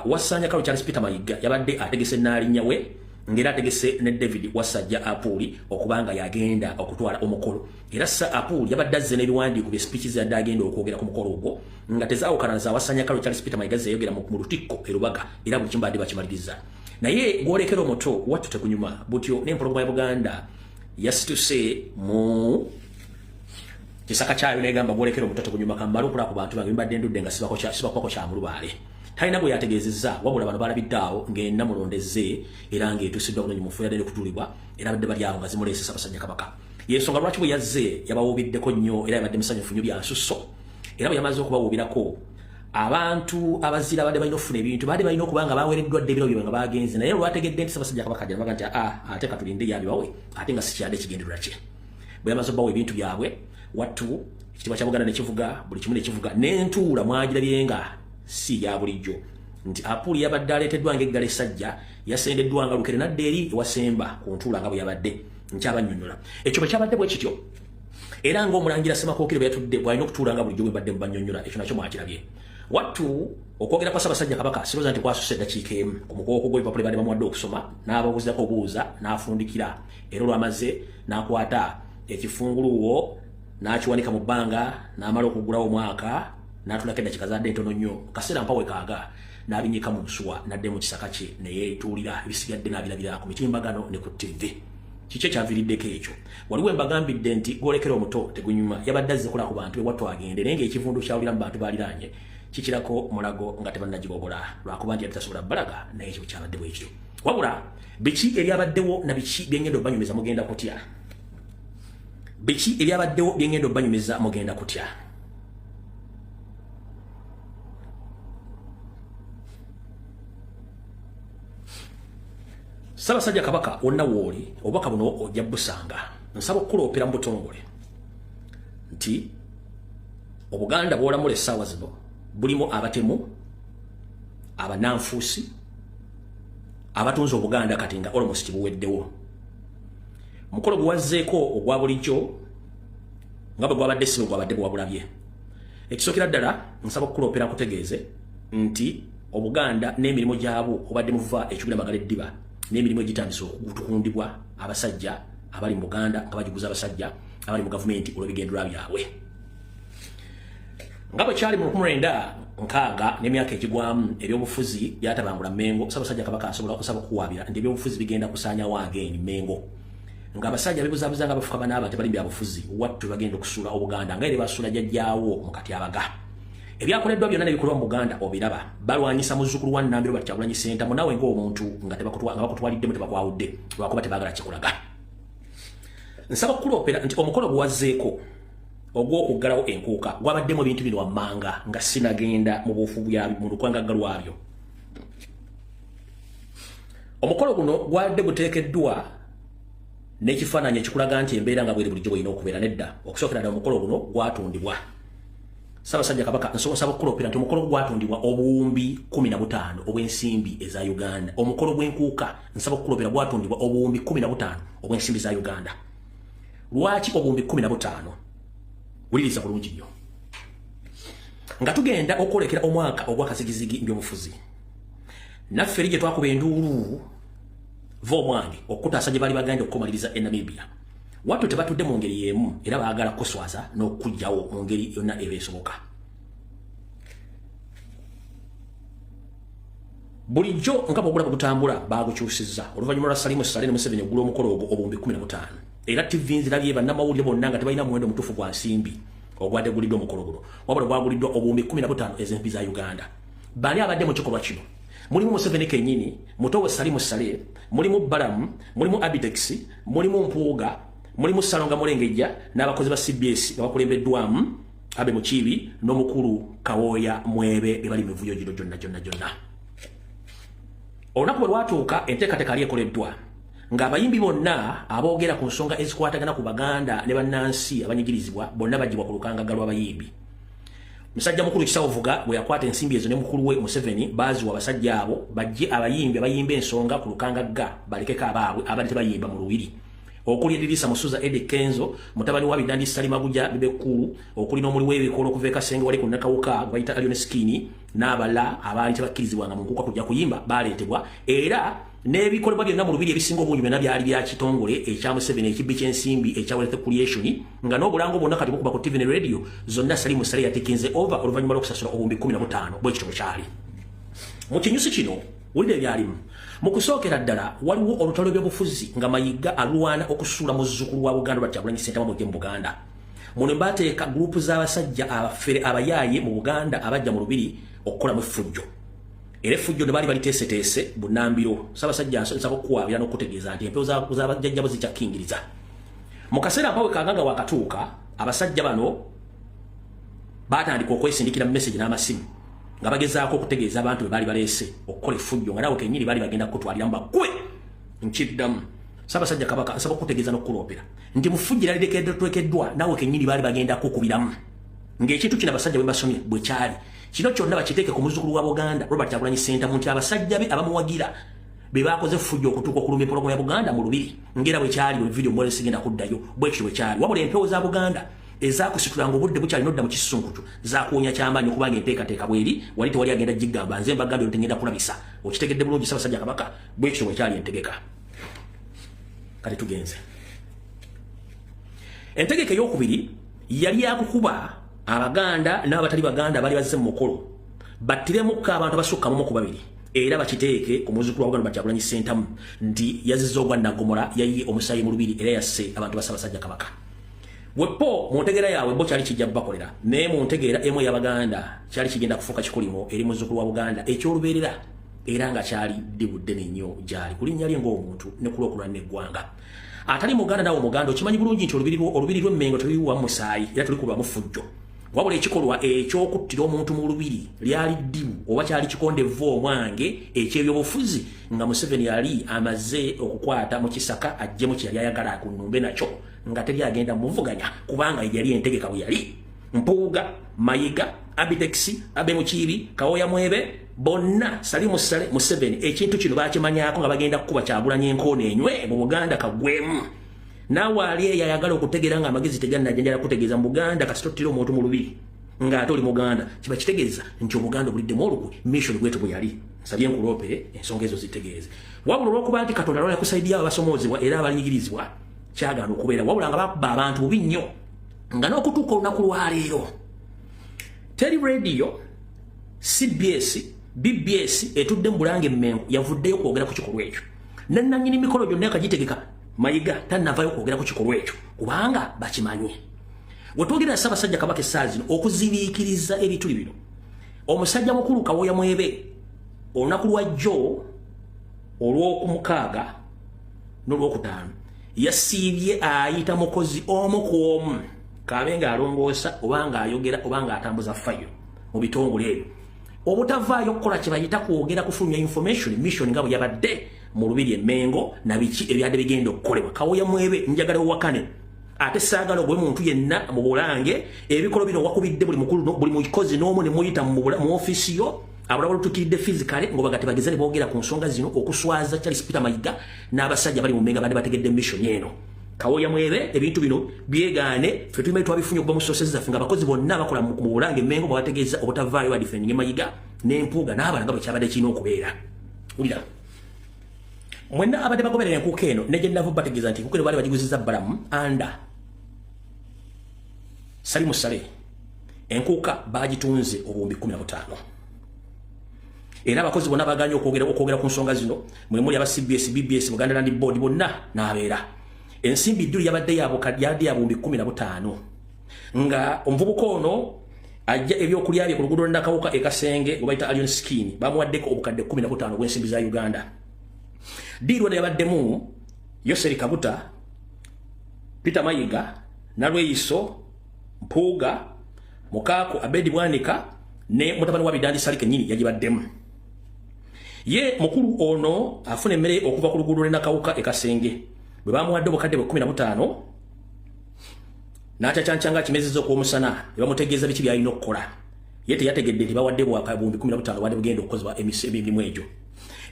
Wasanya Kalo Charles Peter Mayiga yabadde ategese Nnaalinya we ngera ategese ne David Wasajja Apuli okubanga yagenda okutwala omukolo era sa Apuli yabadde azze n'ebiwandiiko bye speeches yadde agenda okwogera ku mukolo ogwo nga tezaawukana za Wasanya Kalo Charles Peter Mayiga zeyogera mu lutikko e Lubaga era buli kimu badde bakimaliriza naye gwolekera omuto wattu tekunyuma butyo n'empologoma ya Buganda yasituse mu kisaka kyayo negamba gwolekera omuto tekunyuma kamala okulaba ku bantu bange mbadde ndudde nga sibakwako kya mulubaale talina bwe yategeezezza wabula bano balabiddaawo ng'ennamulondezze era ng'etuusiddwa bulungi mu fuya n'okutulibwa era badde bali awo nga zimuleese Ssaabasajja Kabaka yensonga lwaki bwe yazze yabawuubiddeko nnyo era yabadde musanyufu nnyo bya nsusso era bwe yamaze okubawuubirako abantu abazira badde balina okufuna ebintu badde balina okuba nga baweereddwa dde ebiro byabwe nga bagenze naye olwategedde nti Ssaabasajja Kabaka ajja nabaga nti ate katulinde yabibawe ate nga sikyadde ekigendererwa kye bwe yamaze okubawa ebintu byabwe wattu ekitiibwa kya Buganda ne kivuga buli kimu ne kivuga n'entuula mwagirabye nga si ya bulijjo nti Apuli yabadde aleeteddwa ng'eggala essajja yasendeddwa nga Lukere nadde eri ewasemba ku ntuula nga bwe yabadde nkyabanyonnyola ekyo bwe kyabadde bwe kityo era ng'omulangira Semakookiro bwe yatudde bw'alina okutuula nga bulijjo bwe mbadde mubanyonnyola ekyo nakyo mwakirabye wattu okwogera kwa Ssaabasajja Kabaka sirowooza nti kwasusse eddakiika emu ku mukooko gw'ebipapula baali bamuwadde okusoma n'ababuuzako obuuza n'afundikira era olwamaze n'akwata ekifunguluwo n'akiwanika mu bbanga n'amala okugulawo omwaka n'atulako eddakiika zadde ntono nnyo kaseera mpawe kaaga n'abinyika mu nsuwa n'adde mu kisaka kye ne yeetuulira ebisigadde n'abirabira ku mitimbagano ne ku TV kiki ekyaviiriddeko ekyo waliwo embagambidde nti gwolekera omuto tegunyuma yabadde azze kola ku bantu be wattu agende naye ng'ekivundu kyawulira mu bantu baliraanye kikirako mulago nga tebannagigogola lwakuba nti yabitasobola balaga naye ekyo kyabadde bwe kityo wabula biki ebyabaddewo na biki byengenda obbanyumiza mugenda kutya biki ebyabaddewo byengenda obbanyumiza mugenda kutya Ssaabasajja Kabaka wonna wooli obubaka buno ojja busanga nsaba okukuloopera mu butongole nti Obuganda bw'olamula essaawa zino bulimu abatemu abananfuusi abatunze Obuganda kati nga almost buweddewo mukolo guwazzeeko ogwa bulijjo nga bwe gwabadde si bwe gwabadde bwabulabye ekisookera ddala nsaba okukuloopera kutegeeze nti Obuganda n'emirimu gyabwo obadde muva ekigula magala eddiba n'emirimu egitandise okutundibwa abasajja abali mu Buganda nga bagiguza abasajja abali mu gavumenti olw'ebigendera byabwe nga bwe kyali mu 1960 n'emyaka egigwamu ebyobufuzi byatabangula Mengo Ssaabasajja Kabaka asobola okusaba okuwaabira nti ebyobufuzi bigenda kusaanyawo again Mengo ng'abasajja beebuzaabuza nga bafuka banaaba tebali byabufuzi wattu bagenda okusuula Obuganda nga ere basuula jjajjaawo mu Katyabaga ebyakoleddwa byonna n'ebikolwa mu Buganda obiraba balwanyisa muzzukulu wa Nambiro bati Kyagulanyi Ssentamu naawe ng'omuntu nga bakutwaliddemu tebakwawudde lwakuba tebagala kikulaga nsaba okukuloopera nti omukolo guwazzeeko ogw'okuggalawo enkuuka gwabaddemu ebintu bino wammanga nga sinagenda mu buufu mu lukwangagga lwabyo omukolo guno gwadde guteekeddwa n'ekifaananyi ekikulaga nti embeera nga bweri bulijjo bw'erina okubeera nedda okusookera ddala omukolo guno gwatundibwa Ssaabasajja Kabaka nsaba okukuloopera nti omukolo gwatundibwa obuwumbi 15 obw'ensimbi eza Uganda omukolo gw'enkuuka nsaba okukuloopera gwatundibwa obuwumbi 15 obw'ensimbi za Uganda lwaki obuwumbi 15 wuliriza bulungi nnyo nga tugenda okwolekera omwaka ogw'akazigizigi by'obufuzi naffe eri gye twakuba enduulu v'omwange okutaasa gye baali bagenda okukomaliriza e Namibia wattu tebatudde mu ngeri y'emu era baagala kuswaza n'okugyawo mu ngeri yonna eba esoboka bulijjo nga bwogula bwegutambula baagukyusizza oluvannyuma lwa Salimu Ssale ne Museveni ogula omukolo ogwo obuwumbi 15 era TV nzirabye bannamawulire bonna nga tebalina muwendo mutuufu gwa nsimbi ogwadde guliddwa omukolo guno wabula gwaguliddwa obuwumbi 15 ez'ensimbi za Uganda baani abadde mu kikolwa kino mulimu Museveni kennyini mutowe Salimu Ssale mulimu Balamu mulimu Abidex mulimu Mpuuga mulimu Salonga Mulengejja n'abakozi ba CBS nga bakulembeddwamu Abe Mukiibi n'omukulu Kawooya Mwebe be bali mu mivuyo gino gyonna olunaku bwe lwatuuka enteekateeka yali ekoleddwa ng'abayimbi bonna aboogera ku nsonga ezikwatagana ku Baganda ne bannansi abanyigirizibwa bonna bagibwa ku lukangagga lw'abayimbi musajja mukulu Kisaavuga bwe yakwata ensimbi ezo ne mukulu we Museveni baaziwa abasajja abo bajje abayimbi abayimba ensonga ku lukangagga balekeko abaabwe abali tebayimba mu luwiri okuli Edirisa Musuza Edi Kenzo mutabani wa Bidandi Salimaguja Bibekulu okuli n'omuli w'ebikolo okuva e Kasenge wali ku Nakawuka bayita Alione Skini n'abala abaali tebakkirizibwanga mu nkuuka kujja kuyimba baaleetebwa era n'ebikolebwa byonna mu lubiri ebisinga obungi byonna byali bya kitongole ekya Museveni ekibbi ky'ensimbi ekya Wealth Creation nga n'obulango bwonna kati bukuba ku TV ne radio zonna Salimu Ssale yatekinze over oluvannyuma lw'okusasula obuwumbi 15 bwe kitabo kyali mu kinyusi kino wulira ebyalimu mu kusookera ddala waliwo olutalo by'obufuzi nga Mayiga alwana okusuula muzzukulu wa Buganda bwa Kyagulanyi Ssentamu mu Buganda muno mbateeka gurupu z'abasajja abafere abayaaye mu Buganda abajja mu lubiri okukolamu effujjo era effujjo ne baali baliteeseteese Bunambiro Ssaabasajja nsaba okukuwaabira n'okutegeeza nti empewo z'abajjajjabo zikyakkingiriza mu kaseera mpawe kanganga wakatuuka abasajja bano baatandika okwesindikira mu message n'amasimu nga bagezaako okutegeeza abantu be baali baleese okukola effujjo nga naawe kennyini baali bagenda kukutwaliramu bakwe nkiddamu Ssaabasajja Kabaka nsaba okutegeeza n'okukuloopera nti mu ffujjo era lirekeddwa naawe kennyini baali bagenda kukubiramu ng'ekintu kino abasajja bwe basomye bwe kyali kino kyonna bakiteeke ku muzzukulu wa Buganda Robert Kyagulanyi Ssentamu nti abasajja be abamuwagira bebakoze fujjo okutuuka okulumya pologo ya Buganda mu lubiri ngera bwe kyali mu video mwele sigenda kuddayo bwekyo bwe kyali wabula empewo za Buganda ezakusitulanga obudde bukyali nodda mu kisunkutu zakuwonya kyamaanyi okubanga enteekateeka bweri wali tewali agenda gigamba nze mbagambye ntengenda kulabisa okitegedde bulungi Ssaabasajja Kabaka bwekyo bwe kyali entegeka kati tugenze entegeka ey'okubiri yali yakukuba Abaganda n'abatali Baganda bali bazze mu mukolo battiremukka abantu abasukka mu kubabiri era bakiteeke ku muzzukulu wa Buganda Kyagulanyi Ssentamu nti yazizza ogwa Naggomola yayi omusayi mu lubiri era yasse abantu ba Ssaabasajja Kabaka wepo mu ntegeera yaabwe bo kyali kijja kubakolera naye mu ntegeera emu y'Abaganda kyali kigenda kufuuka kikulimo eri muzzukulu wa Buganda ekyolubeerera era nga kyali ddibudde nnyo gyali kulinnya lye ng'omuntu ne kulwokulwana n'eggwanga atali Muganda nawe Muganda okimanyi bulungi nti olubiri lw'Emmengo teruliwa musaayi era tulikulwamu fujjo wabula ekikolwa ekyokuttira omuntu mu lubiri lyali ddibu oba kyali kikondevu omwange ekyebyobufuzi nga Museveni yali amaze okukwata mu kisaka ajjemu kye yali ayagala akunnumbe nakyo nga teri agenda muvuganya kubanga yali entegeka bwe yali Mpuuga Mayiga Abitex Abe Mukiibi Kawoya Mwebe bonna Salimu Sale Museveni ekintu kino bakimanyako nga bagenda kukuba Kyagulanyi enkoona enywe mu Buganda kagwemu nawe ali yayagala okutegeera nga amagezi tegannajanjala kutegeeza mu Buganda kasitottira omuntu mu lubiri nga ate oli Muganda kiba kitegeeza nti Obuganda buliddemu olukwe mission gwetu bwe yali nsabye nkulope ensonga ezo zitegeeze wabula olw'okuba nti Katonda alwala kusaidia abasomoozebwa era abalinyigirizibwa kyagaana okubeera wabula nga bakuba abantu bubi nnyo nga n'okutuuka olunaku lwaleero teri radio CBS BBS etudde mu Bulange Emmengo yavuddeyo kwogera ku kikolwa ekyo nannannyini mikolo gyonna akagitegeka Mayiga tannavayo kwogera ku kikolwa ekyo kubanga bakimanye wetwogera Ssaabasajja Kabaka essaawa zino okuzibiikiriza ebituli bino omusajja mukulu Kawoya Mwebe olunaku lwa jjo olw'okumukaaga n'olwokutaano yasiibye ayita mukozi omu ku omu kaabe ng'alongoosa obanga ayogera obanga atambuza fayiro mu bitongole ebyo obutavaayo okukola kye bayita kwogera kufulumya information mission nga bwe yabadde mu lubiri Emmengo na biki ebyadde bigenda okukolebwa Kawoya Mwebe njagala owakane ate saagala ogwe muntu yenna mu Bulange ebikolo bino wakubidde buli mukulu buli mukozi n'omu ne muyita mu ofiisi yo abulabo lutukiridde physically ngo bagati bagezane boogera ku nsonga zino okuswaza Charles Peter Mayiga n'abasajja bali mu Mmengo badde bategedde mission eno Kawoya Mwebe ebintu bino byegaane ffe tulimu twabifunye okuba mu sources zaffe nga abakozi bonna bakola mu Bulange Emmengo babategeeza obutavaayo badifendinge Mayiga n'Empuuga n'abalala nga bwe kyabadde kirina okubeera ulira mwenna abadde bagoberera enkuuka eno ne gye nnavu bategeeza nti enkuuka eno baali bagiguzizza bbalamu anda Salimu Sale enkuuka bagitunze obuwumbi 15 era abakozi bonna baganye okwogera ku nsonga zino muli aba CBS BBS Buganda Land Board bonna n'abeera ensimbi dduli yabadde yadi ya buwumbi 15 nga omuvubuka ono ajja ebyokulya bye ku luguudo Nakawuka ekasenge gwe bayita Allion Skin bamuwaddeko obukadde 15 bw'ensimbi za Uganda Dirwa yabaddemu Yoseri Kaguta Peter Mayiga Nalweyiso Mpuuga Mukaako Abedi Bwanika ne mutabani wa Bidandi Salike nyini yagibaddemu ye mukulu ono afune emmere okuva ku luguudo Nakawuka ekasenge bwe bamuwadde obukadde 15 n'akyacyancyanga kimezezza okwomusana ne bamutegeeza biki byalina okukola ye teyategedde nti bawadde bwakabumbi 15 wadde bugenda okukozebwa emirimu egyo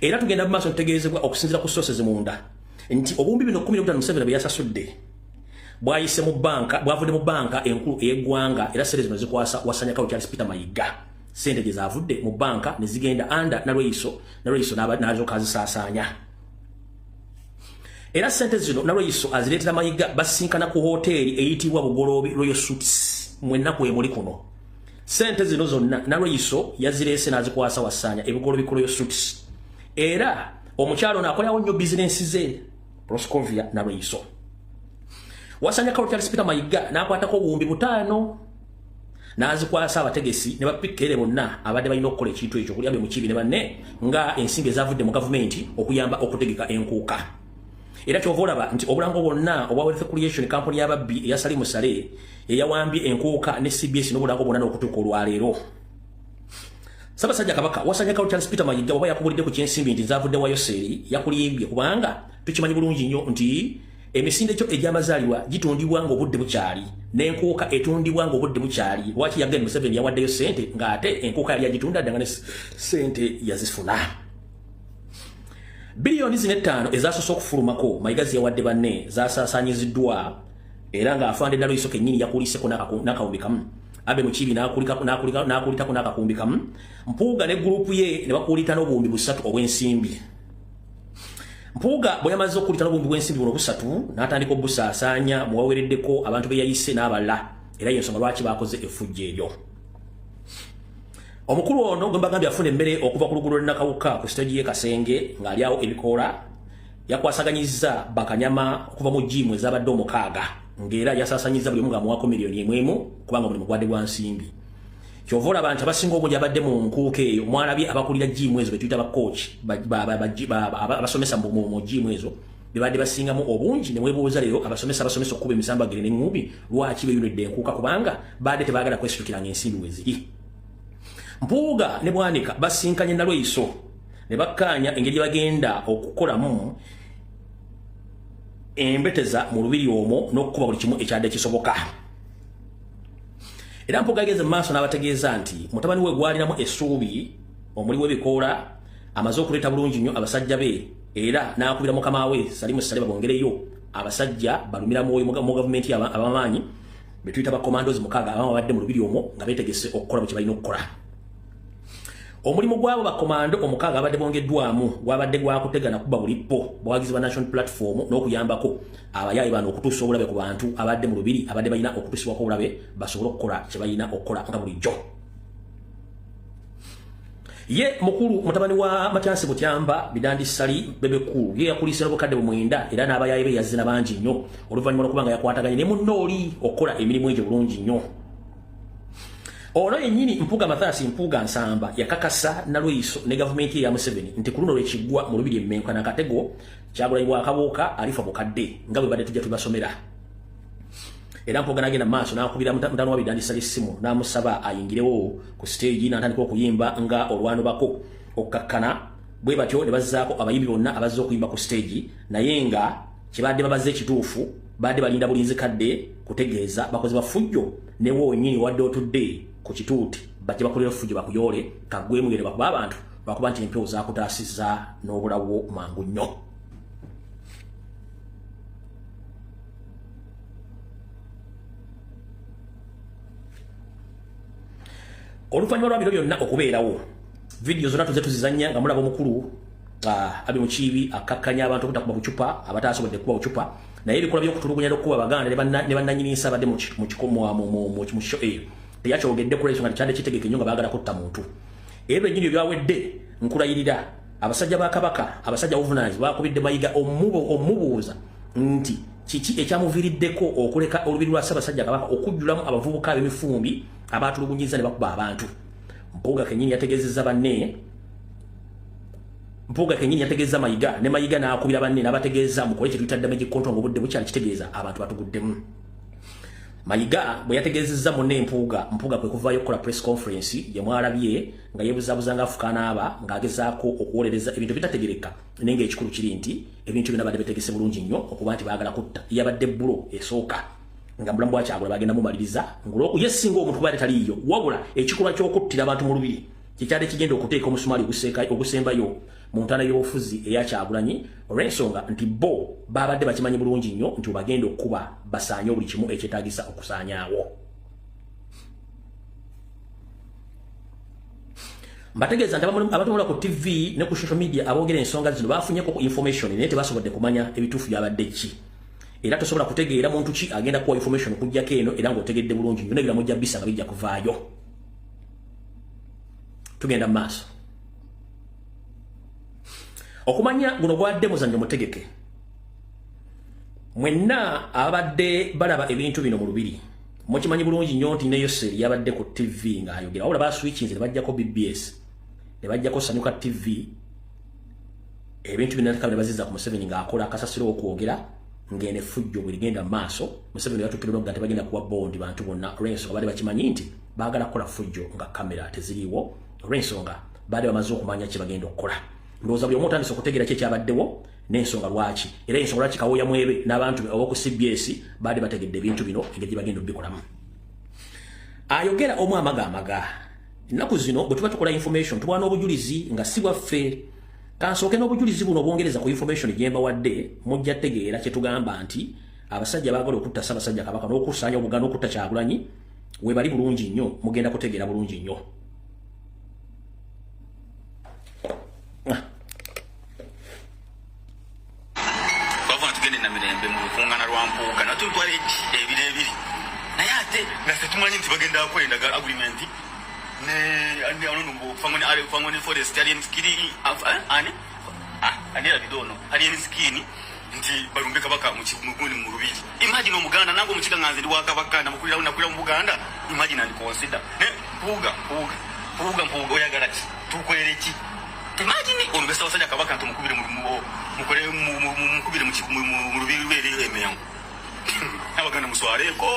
era tugenda mu maaso ntegeezebwa okusinziira ku sources munda nti obumbi bino 15 Museveni bwe yasasudde bwayise mu banka bwavudde mu banka enkulu ey'eggwanga era sente zino zikwasa Wasanyakawo Charles Peter Mayiga sente gye zaavudde mu banka ne zigenda anda Nalweyiso n'azooka azisaasaanya era sente zino Nalweyiso azireetera Mayiga basinkana ku hoteeri eyitibwa Bugoloobi Royal Suites mwennaku emuli kuno sente zino zonna Nalweyiso yazireese n'azikwasa Wasanya ebugoloobi Royal Suites era omukyalo n'akolerawo nnyo bizinensi ze Proscovia Nalweyiso Wasanyakawo Charles Peter Mayiga n'akwatako obuwumbi 5 n'azikwasa abategesi ne bapikkere bonna abadde balina okukola ekintu ekyo kulya be Mukiibi ne banne nga ensimbi ezavudde mu gavumenti okuyamba okutegeka enkuuka era kyova olaba nti obulango bwonna obwa Wealth Creation Company y'ababbi eya Salimu Sale eyawambye enkuuka ne CBS n'obulango bwonna n'okutuuka olwaleero Ssaabasajja Kabaka Wasanyakawo Charles Peter Mayiga oba yakubulidde ku kyensimbi nti zavudde wa Yoseri yakulimbye kubanga tukimanyi bulungi nnyo nti emisinde kyo egy'amazaalibwa gitundibwa ng'obudde bukyali n'enkuuka etundibwa ng'obudde bukyali lwaki yagenda Museveni yawaddeyo sente ng'ate enkuuka yali yagitunda ddanga ne sente yazifuna Bilioni zine 5 ezasoose okufulumako Mayiga yawadde banne zasaasaanyiziddwa era nga afande Dalo Isoke nyini yakuliseko n'akawumbi kamu. Abe Mukiibi n'akulitako n'akakumbi kamu. Mpuuga ne gurupu ye ne bakulita n'obuwumbi busatu obw'ensimbi. Mpuuga bwe yamaze okulita n'obuwumbi bw'ensimbi buno busatu n'atandika obusaasaanya muwawereddeko abantu be yayise n'abala era y'ensonga lwaki baakoze effujjo eryo. Omukulu ono gwe mbagambye afuna emmere okuva ku luguudo Nakawuka ku stage ye Kasenge ng'ali awo ebikoola yakwasaganyizza bakanyama okuva mu jimu ezabadde omukaaga ng'era yasaasanyiza buli omu ng'amuwaako miliyoni emu kubanga buli mugwadde gwa nsimbi. Kyova olaba nti abasinga obungi abadde mu nkuuka eyo mwalabye abakulira jimu ezo be tuyita bakooki abasomesa mu jimu ezo be badde basingamu obungi ne mwebuuza leero abasomesa okukuba emisambagire n'engubi lwaki beeyunidde enkuuka kubanga badde tebaagala kwesitukiranga ensimbi we ziri. Mpuuga ne Bwanika basinkanye Nalwe Iso ne bakkaanya engeri bagenda okukolamu embeteza mu lubiri omwo n'okukuba buli kimu ekyadde kisoboka. Era Mpuuga ageze mu maaso n'abategeeza nti mutabani we gwalinamu essuubi omuli w'ebikoola amaze okuleeta bulungi nnyo abasajja be era n'akubira mukama we Salimu Saleba bongereyo abasajja balumira mwoyo mu gavumenti abamaanyi be tuyita ba commandos mukaaga abamu babadde mu lubiri omwo nga beetegese okukola bwe kye balina okukola. Omulimu gwabo bakomando omukaaga abadde bongeddwamu gwabadde gwakutegana kuba bulipo bwagizi ba National Platform n'okuyambako abayayi bano okutuusa obulabe ku bantu abadde mu lubiri abadde balina okutuusibwako obulabe basobole okukola kye balina okukola nga bulijjo. Ye mukulu mutabani wa Matyansi Butyamba Bidandi Sali Bebekulu ye yakulisa obukadde bumwenda era n'abayayi be yazina bangi nnyo oluvannyuma lw'okubanga yakwataganye ne munnooli okukola emirimu egyo bulungi nnyo. Ono yennyini Mpuuga Mathias Mpuuga Nsamba yakakasa Nalwe Iso ne gavumenti ya Museveni nti ku luno lwekiggwa mu lubiri emmenkana akatego Kyagulanyi Bwakabooka alifa bukadde nga bwe badde tujja tubasomera. Era Mpuuga n'agenda mu maaso n'akubira mutano wa Bidandi Sali essimu n'amusaba ayingirewo ku stage n'atandika okuyimba nga olwano bako okkakkana bwe batyo ne bazzaako abayimbi bonna abazze okuyimba ku stage naye nga kibadde babaze ekituufu badde balinda bulinzi kadde kutegeeza bakozi bafujjo ne wonyini wadde otudde ku kituuti bajja bakolera fujjo bakuyoole kaggwemu yere bakuba abantu bakuba nti empewo zaakutaasizza n'obulawo mangu nnyo. Oluvannyuma lwa biro byonna okubeerawo vidiyo zonna tuze tuzizannya nga mulaba omukulu Abi Mukiibi akakkanya abantu okutakuba bucupa abataasobodde kuba bucupa naye ebikola by'okutulugunya n'okuba Baganda ne bannannyini abadde mu kikyo eyo teyakyogedde ku lwensonga kyadde kitegeke nnyo nga baagala kutta muntu. Ebyo ennyini byawedde nkulayirira abasajja ba Kabaka abasajja obuvunaanyizibwa bakubidde Mayiga omubuuza nti kiki ekyamuviiriddeko okuleka olubiri lwa Ssaabasajja Kabaka okujjulamu abavubuka ab'emifumbi abaatulugunyiza ne bakuba abantu. Mpuuga kennyini yategeezezza banne Mpuuga kennyini yategeeza Mayiga ne Mayiga n'akubira banne n'abategeeza mukole kye tuyita damage control ng'obudde bukyali kitegeeza abantu batuguddemu. Mayiga bwe yategeezezza munne Mpuuga kwe kuvaayo okukola press conference ye mwalabye nga yeebuzaabuza ng'afukaana aba ng'agezaako okuwolereza ebintu bitategereka naye ng'ekikulu kiri nti ebintu byonna badde betegese bulungi nnyo okuba nti baagala kutta yabadde bbulo esooka nga mulamu bwa Kyagulanyi bagenda mumaliriza ng'olwoku ye singa omuntu baali taliiyo wabula ekikolwa ky'okuttira abantu mu lubiri kikyadde kigenda okuteeka omusumaali ogusembayo mu ntaana y'obufuzi eya Kyagulanyi olw'ensonga nti bo baabadde bakimanyi bulungi nnyo nti bagenda okuba basaanye buli kimu ekyetaagisa okusaanyaawo. Mbategeeza nti abatubula ku TV ne ku social media aboogera ensonga zino baafunyeko information naye tebasobodde kumanya ebituufu byabadde ki. Era tosobola kutegeera muntu ki agenda kuwa information okujjako eno era ng'otegedde bulungi nnyo nebiramu gya bisa nga bijja kuvaayo. Tugenda mu maaso. Okumanya guno gwadde muzannyo mutegeke. Mwenna abadde balaba ebintu bino mu lubiri. Mukimanyi bulungi nnyo nti ne Yoseri yabadde ku TV ng'ayogera. Wabula baswitchinze ne bajjako BBS. Ne bajjako Sanyuka TV. Ebintu bino ne bazizza ku Museveni ng'akola akasasiro okwogera ng'ene fujjo bwe ligenda mu maaso. Museveni yatuukirira nga tebagenda kuwa bondi bantu bonna olw'ensonga badde bakimanyi nti baagala kukola fujjo nga kamera teziriiwo. Olw'ensonga badde bamaze okumanya kye bagenda okukola. Ndowooza buli omu otandise okutegeera ki ekyabaddewo n'ensonga lwaki. Era ensonga lwaki Kawooya Mwebe n'abantu ab'oku CBS badde bategedde ebintu bino engeri gye bagenda obbikolamu. Ayogera omu amaga. Ennaku zino bwe tuba tukola information tuba n'obujulizi nga si bwaffe Kansooke n'obujulizi buno obwongereza ku information gyemba wadde mujja tegeera kye tugamba nti abasajja baagala okutta Ssaabasajja Kabaka n'okusaanya Obuganda okutta Kyagulanyi we bali bulungi nnyo mugenda kutegeera bulungi nnyo. Bavana tugende na mirembe mu kungana lwampuuka natutwala ebiro ebiri naye ate nga setumanyi nti bagenda kwenda agreement ne anono fangoni forest alien skiri ani anira bidono alien skini nti balumbe Kabaka mu Lubiri. Imagine Omuganda nango mukika nganze ndi wa Kabaka na mukulira mu Buganda. Imagine and consider ne puga oyagala ki tukolereki. Imagine olumbe Ssaabasajja Kabaka ntumukubire mukole mukubire mu Lubiri lwere emeyango. Abaganda muswareko.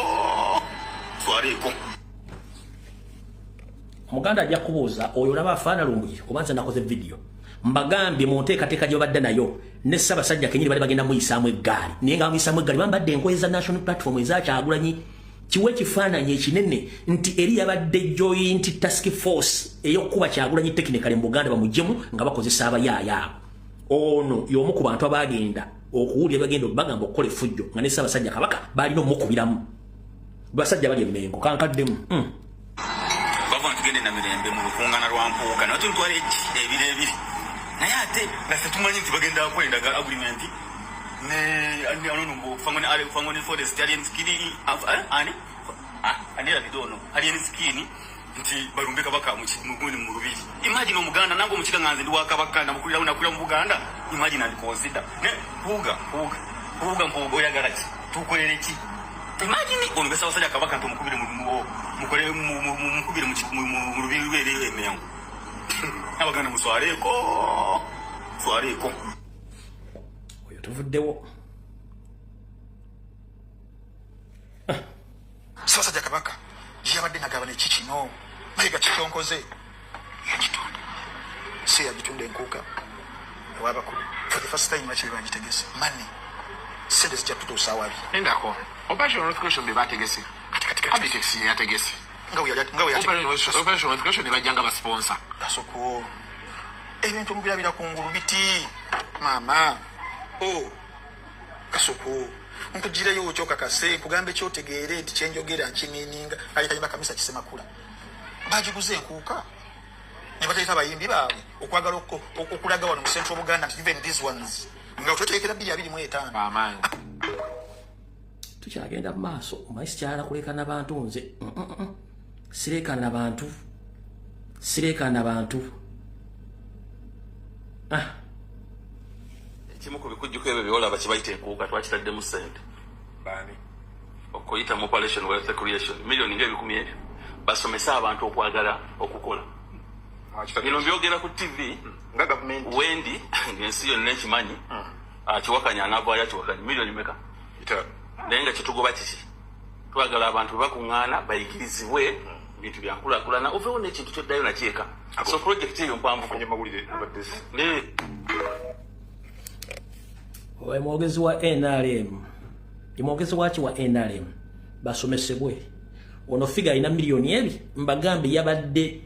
Omuganda ajja kubuuza oyo olaba afaana lumbuye obanza nakoze video mbagambye mu nteekateeka gye badde nayo ne Ssaabasajja kenyini bali bagenda muyisaamu eggaali naye nga bamuyisaamu eggaali bambadde enkoye za national platform eza Kyagulanyi kiwe ekifaananyi ekinene nti eri yabadde joint task force ey'okuba Kyagulanyi technically mu Buganda bamugyemu nga bakozesa abayaaya ono y'omu ku bantu abagenda okuwulira bagenda bagamba okukola effujjo nga ne Ssaabasajja Kabaka balina omukubiramu basajja bali emmengo kankaddemu bavana tugende na mirembe mu kungana lwampuuka natutwala ebiro ebiri naye ate nga setumanyi nti bagenda kwenda agreement ne anono fangoni forest alien skiri ani anira bidono alien skini nti balumbe Kabaka mu Lubiri. Imagine Omuganda nango mukika nganze ndi wa Kabaka na mukulira mu Buganda. Imagine and consider ne puga oyagala ki tukolereki. Imagine olumbe Ssaabasajja Kabaka ntumukubire mukole mukubire mu Lubiri lwere emeyango. Abaganda muswareko. Oyo tuvuddewo. Ssaabasajja Kabaka yabadde nagabana ekikino mayiga kitonkoze yakitonda si yagitunda enkuuka ewabakulu for the first time nakiri bangitegese mani sente zijja tutuusa awabi endako operation notification bebategese abitex yategese operation notification nebajjanga basponsor gasoko ebintu mubirabira ku ngulu biti mama gasoko nkugireyo okyokakase nkugambe kyotegeere nti kyenjogera nkimininga ayitayimba kamisa kisemakula bagiguze enkuuka ne batayita abayimbi baabwe okwagala okulaga wano mu Central Buganda nti even these ones nga ototeekera 225 amaanyi tukyagenda mu maaso omaisi kyala kuleka n'abantu nze sireekana n'abantu Kimu ku bikujjuko ebyo byolaba kibayita enkuuka twakitaddemu ssente bani okuyita mu operation wealth creation million ng'ebikumi ebyo basomesa abantu okwagala okukola bino byogera ku TV nga government wendi ng'ensi yonna ekimanyi akiwakanya anaavaayo akiwakanya million meka naye nga kitugoba kiki twagala abantu bebakuŋŋaana bayigirizibwe bintu byankulaakulana oveewo n'ekintu kyoddayo nakyeka so project eyo mpanvu mawulire abaddesi oyo mwogezi wa NRM mwogezi waki wa NRM basomesebwe ono figa ina milioni ebi mbagambe yabadde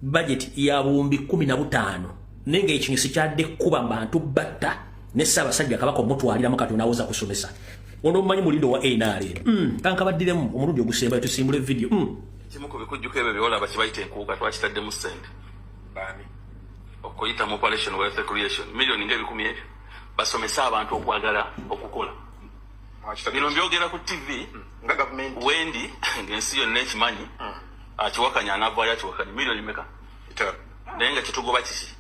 budget ya buwumbi 15 nenga ekinyisi kyadde kuba bantu batta ne Ssaabasajja Kabaka omutwalira mu Katonda awuza kusomesa ono mmanyi mulindo wa NRM kankabaddiremu omulundi ogusembayo tusimbule video kimu ku bikujjuko ebyo byolaba kibayita enkuuka twakitaddemu ssente bani okuyita mu operation wealth creation million ng'ebikumi ebyo basomesa abantu okwagala okukola bino byogera ku TV nga government wendi ng'ensi yonna ekimanyi akiwakanya anaavaayo akiwakanya million meka naye nga kitugoba kiki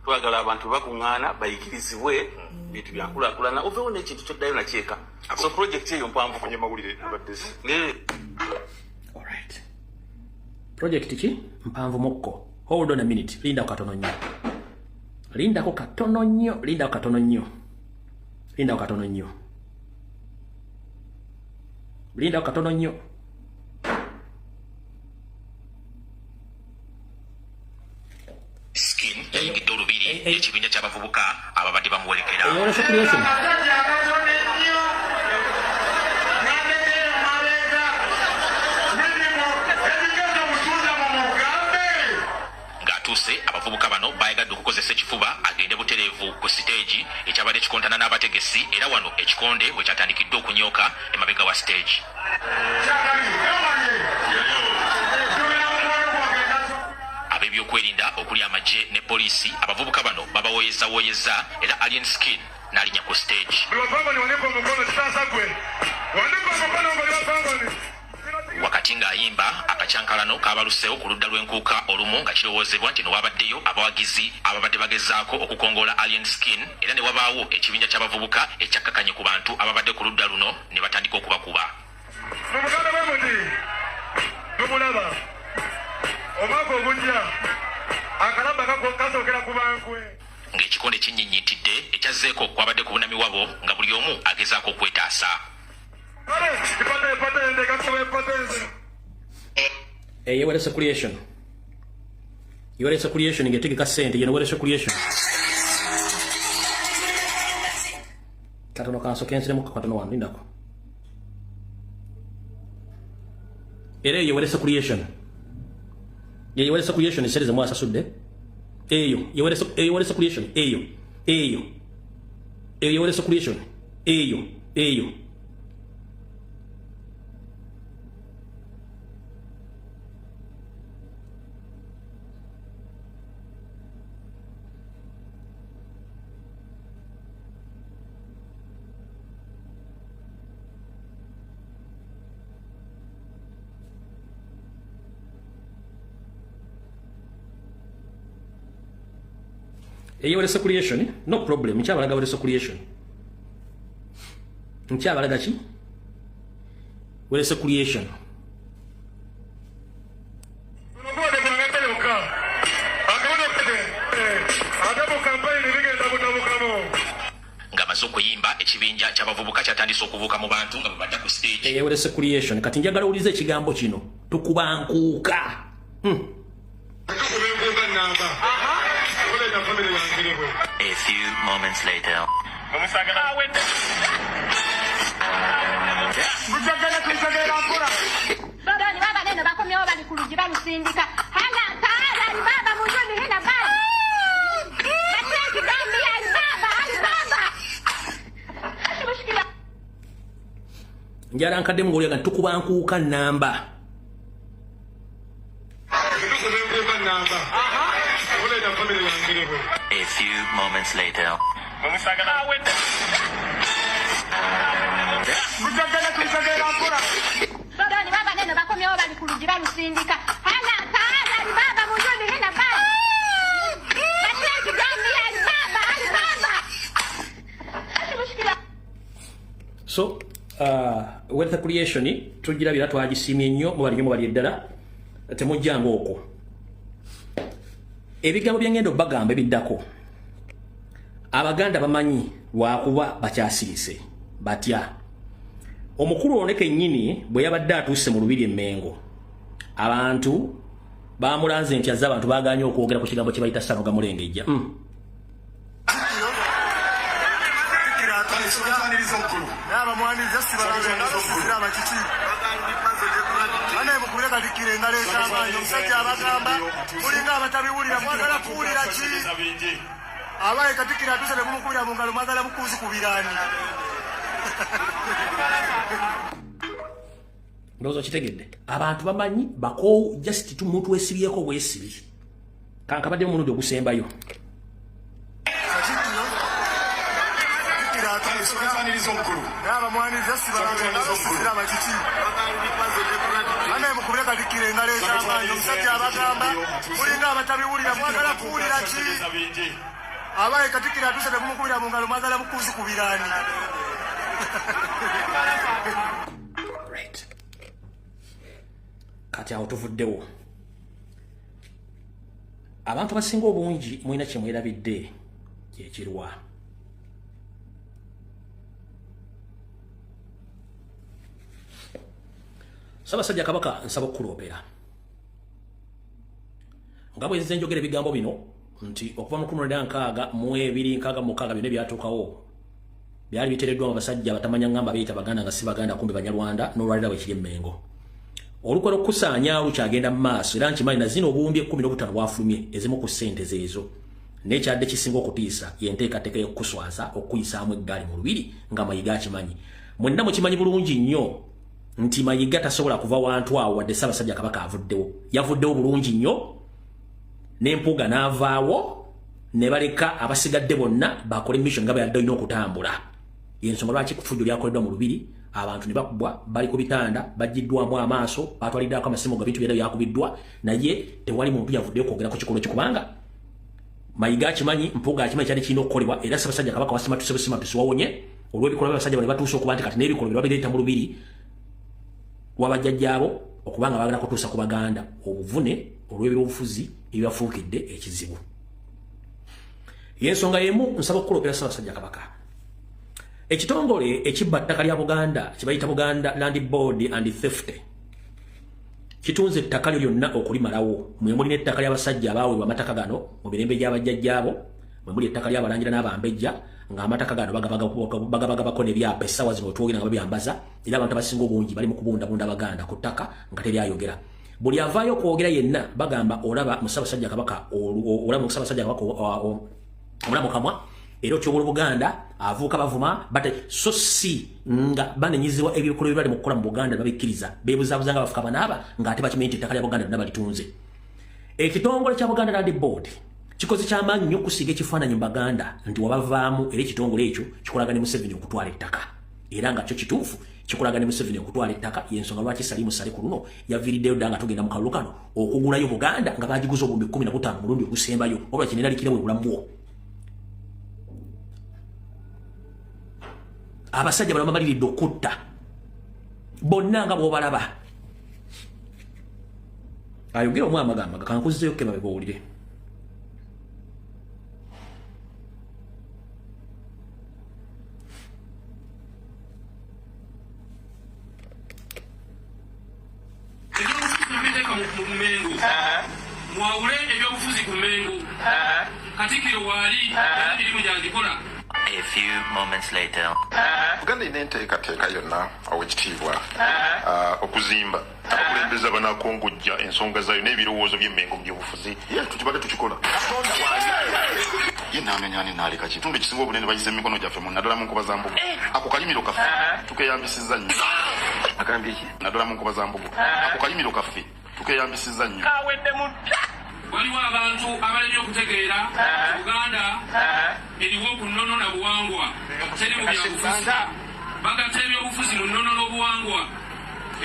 twagala abantu bebakuŋŋaana bayigirizibwe bintu byankulaakulana oveewo n'ekintu kyoddayo nakyeka so project eyo mpanvu mawulire abaddesi alright project ki mpanvu mukko hold on a minute lindako katono nnyo skin yingidde olubiri ekibiina ky'abavubuka ababadde bamuwolekera abaluse abavubuka bano bayagadde okukozesa ekifuba agende butereevu ku siteegi ekyabadde kikontana n'abategesi era wano ekikonde bwe kyatandikidde okunyooka emabega wa siteegi. Ab'ebyokwerinda okuli amagye ne poliisi abavubuka bano babawoyeza era Alien Skin n'alinya ku stage. Wakati ng'ayimba akacyankalano k'abaluseewo ku ludda lw'enkuuka olumu nga kirowoozebwa nti newabaddeyo abawagizi ababadde bagezaako okukongola Alien Skin era ne wabaawo ekibinja ky'abavubuka ekyakkakanye ku bantu ababadde ku ludda luno ne batandika okubakuba. Ng'ekikonde kinnyinnyintidde ekyazzeeko kwabadde ku bunami wabo nga buli omu agezaako okwetaasa. Yewalesa creation. Yewalesa creation ngetegeka sente yewalesa creation. Katono kanso kensire mu katono wanu ndako. Yewalesa creation. Yewalesa creation isereze mwasa sudde. Yewalesa creation. Yewalesa creation. Yewalesa creation, no problem. Nkyabalaga walesa creation. Nkyabalaga ki? Walesa creation. Ng'amaze okuyimba ekibinja ky'abavubuka kyatandise okubuuka mu bantu nga bwe badda ku stage. Yewalesa creation. Kati njagala owulize ekigambo kino. Tukubankuuka. A few moments later. Njala nkadde mugolya tukubankuuka namba. A few moments later. So, wealth creation tugirabira twagisimye nnyo mu bali eddala temujjanga okwo. Ebigambo byengendo bagamba ebiddako. Abaganda bamanyi lwakuba bakyasirise batya. Omukulu oneke nnyini bwe yabadde atuuse mu lubiri emmengo. Abantu bamulanze nti azza abantu baganye okwogera ku kigambo kye bayita Sanoga Mulengejja. Abaye katikira atusale kumukubira mu ngalo mwagala mukuzi kubirani. Ndozo kitegedde. Abantu bamanyi bako just tumuntu wesibyeko bwesibi. Kanka badde mulundi ogusembayo. Aba mwani just balanga amakiti. Ane mukubira katikira ngale z'abantu musajja abagamba mulinga abatabiwulira mwagala kuwulira ki. Abaye katikira atusale kumukubira mu ngalo mwagala mukuzi kubirani. Right. Kati awo tuvuddewo. Abantu basinga obungi mulina kye mwerabidde kyekirwa. Ssaabasajja Kabaka nsaba okukuloopera. Nga bwe nzize njogera ebigambo bino nti okuva mu 1926 bino byatuukawo byali biteereddwamu abasajja batamanya ngamba beyita Baganda nga si Baganda kumbe Banyarwanda n'olwalira bwe kiri emmengo. olukwalo kusanya lukyagenda mu maaso era nkimanyi na zino obuwumbi 15 bwafulumye ezimu ku ssente zeezo n'ekyadde kisinga okutiisa y'enteekateeka y'okuswaza okuyisaamu eggaali mu lubiri nga Mayiga akimanyi. Mwenna mukimanyi bulungi nnyo nti Mayiga tasobola kuva wantu awo wadde Ssaabasajja Kabaka avuddewo. Yavuddewo bulungi nnyo n'empuuga n'avaawo ne baleka abasigadde bonna bakola mission nga bwe yadde olina okutambula. Y'ensonga lwaki kufujjo lyakoleddwa mu lubiri abantu ne bakubwa bali ku bitanda bajjiddwamu amaaso batwaliddako amasimu ga bintu byera byakubiddwa naye tewali muntu yavuddeyo kwogera ku kikolo kikubanga Mayiga akimanyi mpuuga akimanyi kyali kirina okukolebwa era Ssaabasajja Kabaka wasimatuse busimatuse wawonye olw'ebikolwa by'abasajja bano batuuse okuba nti kati n'ebikolwa bye babireeta mu lubiri wabajjajjaabo okubanga baagala kutuusa ku Baganda obuvune olw'ebyobufuzi ebyafuukidde ekizibu. Y'ensonga y'emu nsaba okukulopera Ssaabasajja Kabaka. Ekitongole ekibba ttaka lya Buganda kibayita Buganda Land Board and Theft kitunze ettaka lyo lyonna okulimalawo. Mwe muli n'ettaka ly'abasajja abaweebwa amataka gano mu mirembe gy'abajjajjaabo, mwe muli ettaka ly'abalangira n'abambejja ng'amataka gano bagabagabako n'ebyapa essaawa zino twogera nga babyambaza era abantu abasinga obungi bali mu kubundabunda Baganda ku ttaka nga teryayogera. Buli avaayo okwogera yenna bagamba olaba mu Ssaabasajja Kabaka omulamu kamwa era okyobola Buganda avuuka bavuma bate so si nga banenyezebwa ebikolwa ebibali mu kukola mu Buganda babikkiriza beebuzaabuza nga bafuka banaaba ng'ate bakimanyi nti ettaka lya Buganda lyonna balitunze. Ekitongole kya Buganda Land Board kikoze ky'amaanyi nnyo okusiiga ekifaananyi mu Baganda nti wabavaamu era ekitongole ekyo kikolaga ne Museveni okutwala ettaka era nga kyo kituufu kikolaga ne Museveni okutwala ettaka. Y'ensonga lwaki Salimu Sale ku luno yaviiriddeyo dda nga tugenda mu kalulu kano okugulayo Buganda nga bagiguza obumbi 15 mulundi ogusembayo wabula kineralikira bwe bulamu bwo. Abasajja bano bamaliridde okutta bonna nga bw'obalaba. Ayogera omwami agamba kankuzizeyo kema bebawulire. Mwawule ebyobufuzi ku Mengo Katikkiro waali emirimu gyagikola. A few moments later. Buganda ina enteekateeka yonna owekitiibwa okuzimba abakulembeze abanakongojja ensonga zayo n'ebirowoozo by'emmengo mu byobufuzi tukibadde tukikola. Ye n'amenyani n'aleka kitundu ekisinga obunene bayisa emikono gyaffe mu naddala mu nkoba za mbugu ako kalimiro kaffe tukeyambisizza nnyo. Agambye ki? Naddala mu nkoba za mbugu ako kalimiro kaffe tukeyambisizza nnyo. Waliwo abantu abalebye okutegeera Uganda eriwo ku nnono na buwangwa teri mu byabufuzi bagata ebyobufuzi mu nnono n'obuwangwa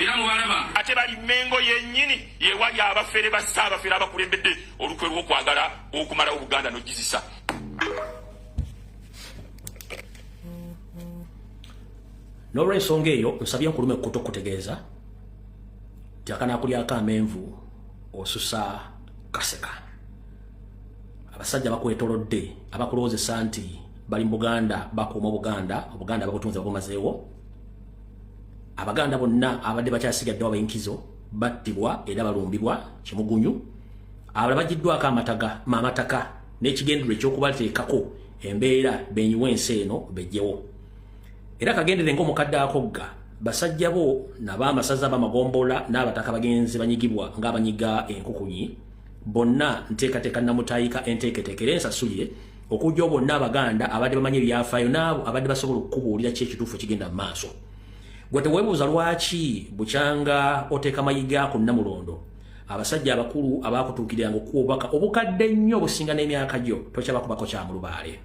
era mubalaba ate bali Mengo yennyini yewali abafere ba Ssaabafere abakulembedde olukwe lw'okwagala okumalawo Buganda n'ogizisa. N'olw'ensonga eyo nsabye nkulume ekkuta okutegeeza nti akanaakulyako amenvu osusa kaseka. Abasajja bakwetolodde abakulowoozesa nti bali mu Buganda bakuuma Buganda Obuganda babutunze babumazeewo. Abaganda bonna abadde bakyasigaddewo abenkizo battibwa era balumbibwa kimugunyu. Abalala bagiddwako amataka n'ekigendero ekyokubateekako embeera benyuwa ensi eno bejjewo. Era kagendere ng'omukadde akogga basajja bo n'abaamasaza b'amagombola n'abataka bagenzi banyigibwa ng'abanyiga enkukunyi bonna nteekateeka namutayika enteeketeekera ensasulire okujja bonna Abaganda abadde bamanyi ebyafaayo n'abo abadde basobola okukubuulira ki ekituufu ekigenda mu maaso. Gwe teweebuuza lwaki bukyanga oteeka Mayiga ku Namulondo abasajja abakulu abaakutuukiriranga okuwa obukadde nnyo obusinga n'emyaka gyo tokyabakubako kya mu lubaale.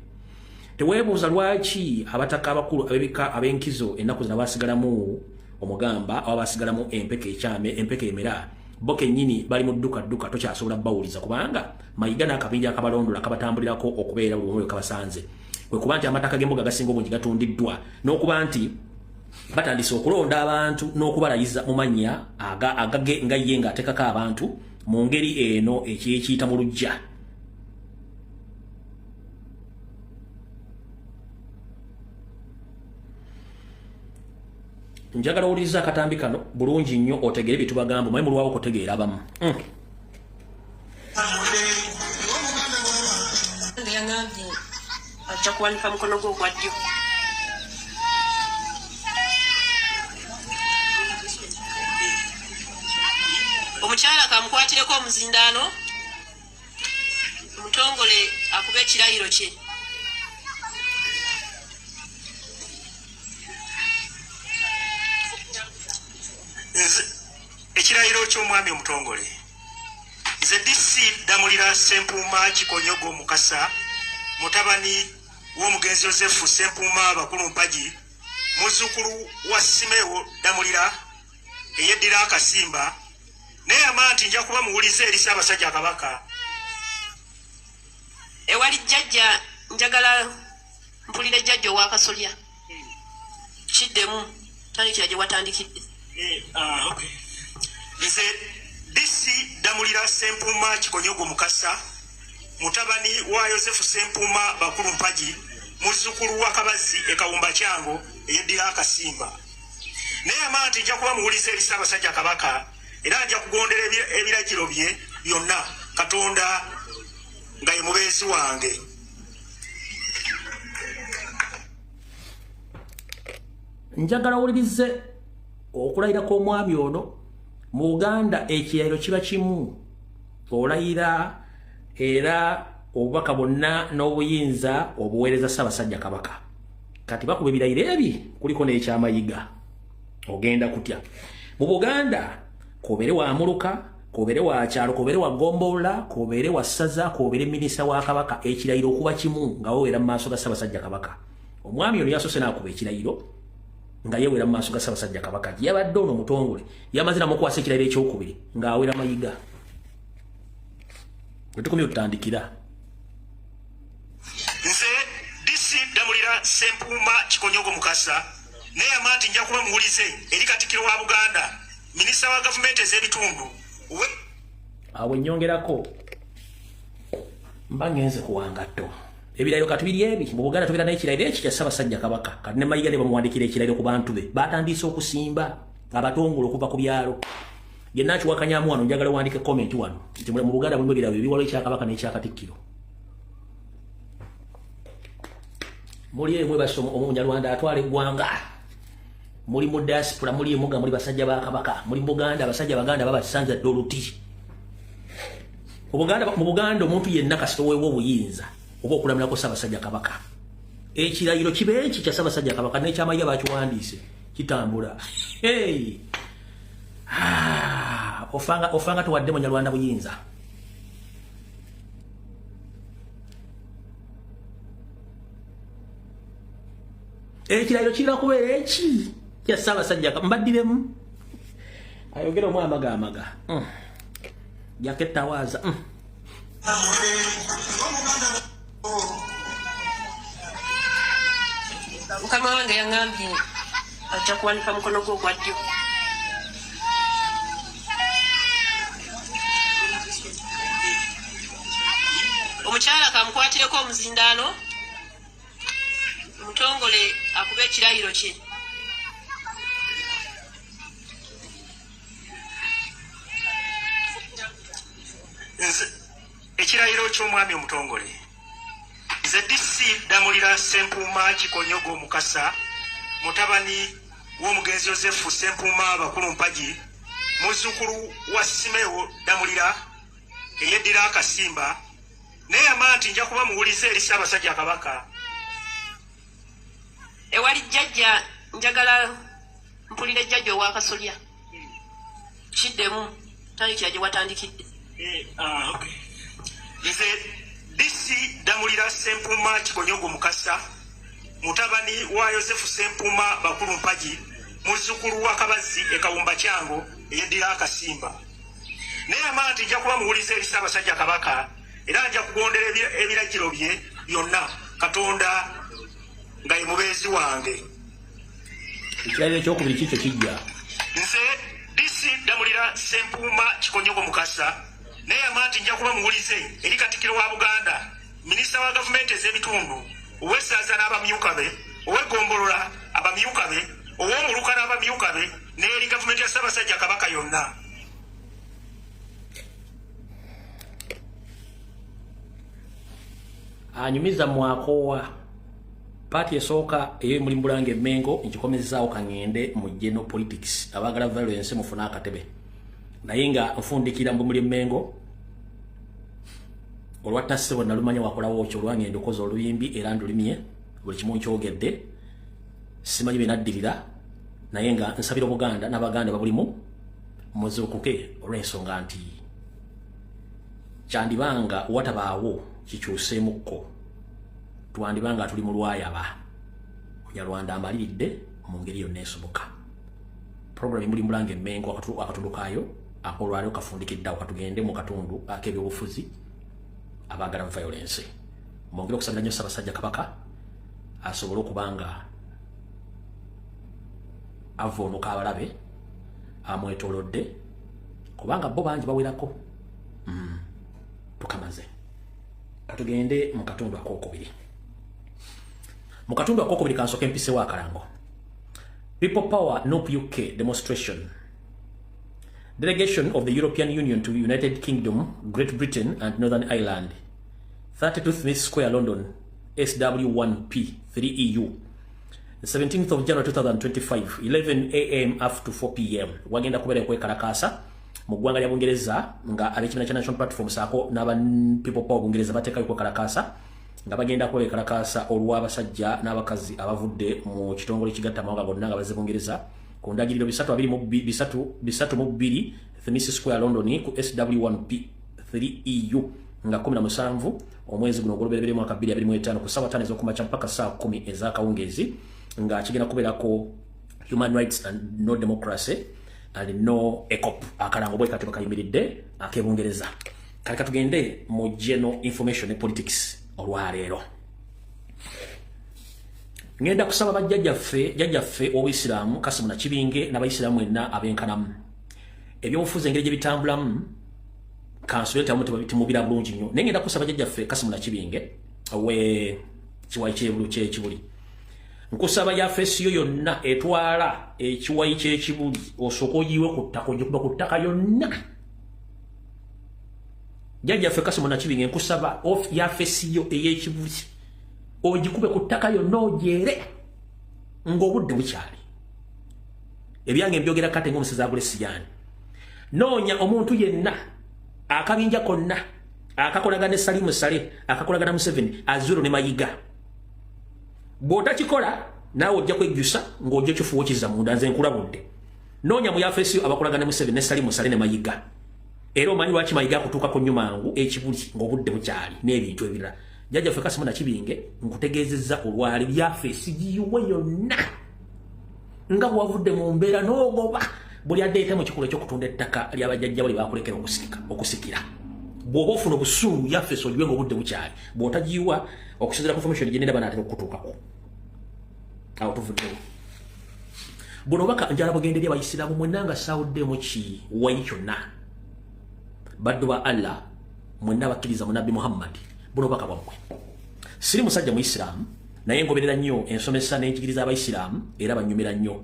Teweebuuza lwaki abataka abakulu ab'ebika ab'enkizo ennaku zino baasigalamu omugamba aba baasigalamu empeke emera bo kennyini bali mu dduka tokyasobola bawuliza kubanga Mayiga n'akabinja akabalondola kabatambulirako okubeera buli omu kabasanze. Kwe kuba nti amataka g'embuga gasinga obungi gatundiddwa n'okuba nti batandise okulonda abantu n'okubalayiza mu mannya agage nga ye ng'ateekako abantu mu ngeri eno ekyekiyita mu luggya. Njagala owuliriza akatambi kano bulungi nnyo otegere bye tubagamba mwe mulwawo okutegeera abamu. Yangambye ajja kuwanika mukono gwe ogwa ddyo. omuzindaano omutongole akube ekirayiro kye. Ekirayiro ky'omwami omutongole nze DC Damulira Ssempuuma Kikonyogo Mukasa mutabani w'omugenzi Yosefu Ssempuuma Bakulu Mpagi muzzukulu wa Simewo Damulira eyeddira akasimba neyama nti nja kuba muwulize eri Ssaabasajja Kabaka. Ewali jjajja njagala mpulire jjajja ow'akasolya kiddemu tandikira gye watandikidde. Okay. Nze DC Damulira Ssempuuma Kikonyogo Mukasa mutabani wa Yosefu Ssempuuma Bakulu Mpagi muzzukulu wa Kabazi ekawumba kyango eyeddira akasimba neyama nti nja kuba muwulize eri Ssaabasajja Kabaka era nja kugondera ebiragiro bye byonna Katonda nga ye mubeezi wange. Njagala owulirize okulayira kw'omwami ono mu Uganda ekirayiro kiba kimu olayira era obubaka bwonna n'obuyinza obuweereza Ssaabasajja Kabaka kati bakuba ebirayiro ebi kuliko n'ekyamayiga ogenda kutya mu Buganda kobere wa Muluka kobere wa kyalo kobere wa Gombola kobere wa Ssaza kobere minisita wa Kabaka ekirayiro okuba kimu nga wowera mu maaso ga Ssaabasajja Kabaka. Omwami ono yasose n'akuba ekirayiro nga yewera mu maaso ga Ssaabasajja Kabaka yabadde ono omutongole yamaze namukwasa ekirayiro ekyokubiri ng'awera mayiga. Wetukomye otutandikira. Nze DC Damulira Ssempuuma Kikonyogo Mukasa neyama nti nja kuba muwulize eri Katikkiro wa Buganda minisita wa gavumenti ez'ebitundu awe nyongerako mba ngenze kuwangatto ebirayiro katubiri ebi mu Buganda tubeera n'ekirayiro eki kya Ssaabasajja Kabaka kati ne mayiga ne bamuwandikira ekirayiro ku bantu be batandise okusimba abatongole okuva ku byalo. Yenna kiwakanyamu wano njagala wandike comment wano nti mu Buganda mulimu ebirayiro ebiwalo ekya Kabaka n'ekya Katikkiro. Muli emwe basomo Omunyarwanda atwala eggwanga muli mu diaspora muli emuga muli basajja ba Kabaka muli mu Buganda abasajja Baganda baba kisanza doluti. Mu Buganda omuntu yenna kasito weewo obuyinza oba okulamirako Ssaabasajja Kabaka ekirayiro kibe eki kya Ssaabasajja Kabaka n'ekyamayiga bakiwandiise kitambula. Hey! Ofanga tuwadde Munyarwanda buyinza. Ekirayiro kirina kubeera eki kya Ssaabasajja Kabaka mbaddiremu ayogera omwana amaga yaketawaaza Mukama wange yaŋŋambye ajja kuwanika mukono gwe ogwa ddyo. Omukyala kamukwatireko omuzindaano omutongole akuba ekirayiro kye. Ekirayiro ky'omwami omutongole nze DC Damulira Ssempuuma Kikonyogo Mukasa mutabani w'omugenzi Yosefu Ssempuuma Bakulu Mpagi muzzukulu wa Simewo Damulira eyeddira akasimba neyama nti nja kuba muwulize eri Ssaabasajja Kabaka. Ewali jjajja njagala mpulire jjajja ow'akasolya kiddemu tandikira gye watandikidde. Okay. Nze DC Damulira Ssempuuma Kikonyogo Mukasa mutabani wa Yosefu Ssempuuma Bakulu Mpagi muzzukulu wa Kabazi ekawumba kyango eyeddira akasimba neyama nti nja kuba muwulize eri Ssaabasajja Kabaka era nja kugondera ebiragiro bye byonna Katonda nga ye mubeezi wange. Ekirayiro ekyokubiri kikyo kijja. Nze DC Damulira Ssempuuma Kikonyogo Mukasa neyama nti nja kuba muwulize eri Katikkiro wa Buganda minisita wa gavumenti ez'ebitundu ow'essaza n'abamyuka be ow'eggombolora abamyuka be ow'omuluka n'abamyuka be n'eri gavumenti ya Ssaabasajja Kabaka yonna. Anyumiza mwakowa Party esooka eyo muri Mbulange Mengo nkikomezaawo kangende mu general politics abagala violence mufuna akatebe naye nga nfundikira mbumuli Mengo olwatassebo nalumanya wakolawo okyo olwangenda okoza oluyimbi era ndulimye buli kimu nkyogedde simanyi benaddirira naye nga nsabira Obuganda n'Abaganda babulimu muzuukuke olw'ensonga nti kyandibanga watabaawo kikyuseemukko twandibanga tuli mu lwayaba Munyarwanda amaliridde mu ngeri yonna esoboka. Program muli Mulange Mengo akatundu kaayo akolwaliro kafundikidde awo katugende mu katundu ak'ebyobufuzi abagala violence. Mwongere okusabira nnyo Ssaabasajja Kabaka asobole okubanga avoonuka abalabe amwetoolodde kubanga bo bangi bawerako. Tukamaze katugende mu katundu ak'okubiri. Mu katundu ak'okubiri kansooka empisewo akalango. People Power NUP UK demonstration. Delegation of the European Union to United Kingdom, Great Britain and Northern Ireland. 32 Smith Square, London, SW1P 3EU. The 17th of January 2025, 11 a.m. up to 4 p.m. Wagenda kubere kwekalakasa mu ggwanga lya Bungereza nga ab'ekibiina kya National Platform saako n'aba People Power Bungereza bateekayo kwekalakasa nga bagenda kwekalakasa olw'abasajja n'abakazi abavudde mu kitongole kigatta amawanga gonna nga bazze Bungereza ku ndagiriro 322 Smith Square, London ku SW1P 3EU nga 17 omwezi guno ogw'olubereberye mwaka 2025 ku ssaawa 5 ez'okumakya mpaka saa 10 ez'akawungeezi nga kigenda kubeerako human rights and no democracy and no ECOP akalango bwe kati bakayimiridde ak'Ebungereza. Kale katugende mu general information and politics olwaleero. Ngenda kusaba bajjajjaffe Obuyisiraamu Kasimu Nakibinge n'Abayisiraamu mwenna ab'enkanamu ebyobufuzi engeri gye bitambulamu kansuleta mubira bulungi nnyo naye ngenda kusaba bajjajjaffe Kasimu Nakibinge we kiwayi ky'ekibuli nkusaba yafeesiyo yonna etwala ekiwayi ky'ekibuli osooka ogiwe ku ttaka ogikuba ku ttaka yonna. Jjajjaffe Kasimu Nakibinge nkusaba yafeesiyo ey'ekibuli ogikube ku ttaka yonna ogyere ng'obudde bukyali. Ebyange mbyogera kate ng'omusezi agule siyani. Noonya omuntu yenna akabinja konna akakolagana ne Salimu Sale akakolagana Museveni Azuro ne Mayiga. Bw'otakikola naawe ojja kwejjusa ng'ojja kifuwo kizza munda nze nkulabudde. Noonya mu yafeesiyo abakolagana Museveni ne Salimu Sale ne Mayiga. Era omanyi lwaki Mayiga akutuuka ku nnyumangu ekibuli ng'obudde bukyali n'ebintu ebirala. Jjajjaffe Kasimu Nakibinge nkutegeezezza olwali byafeesi giyiwe yonna nga bwavudde mu mbeera n'ogoba buli addeeta mu kikolo eky'okutunda ettaka ly'abajjajja bali baakulekera okusikira. Bw'oba ofuna obusungu yafeesi ogiwe ng'obudde bukyali bw'otagiyiwa okusinziira ku information gye nenda banaatera okutuukako. Awo tuvuddewo. Buno baka njala bugende eri Abayisiraamu mwenna nga saawuddeemu kiwayi kyonna. Baddu ba Allah mwenna abakkiriza mu Nabbi Muhammad buno baka bwammwe. Siri musajja Muisiraamu naye ngoberera nnyo ensomesa n'enjigiriza Abayisiraamu era banyumira nnyo.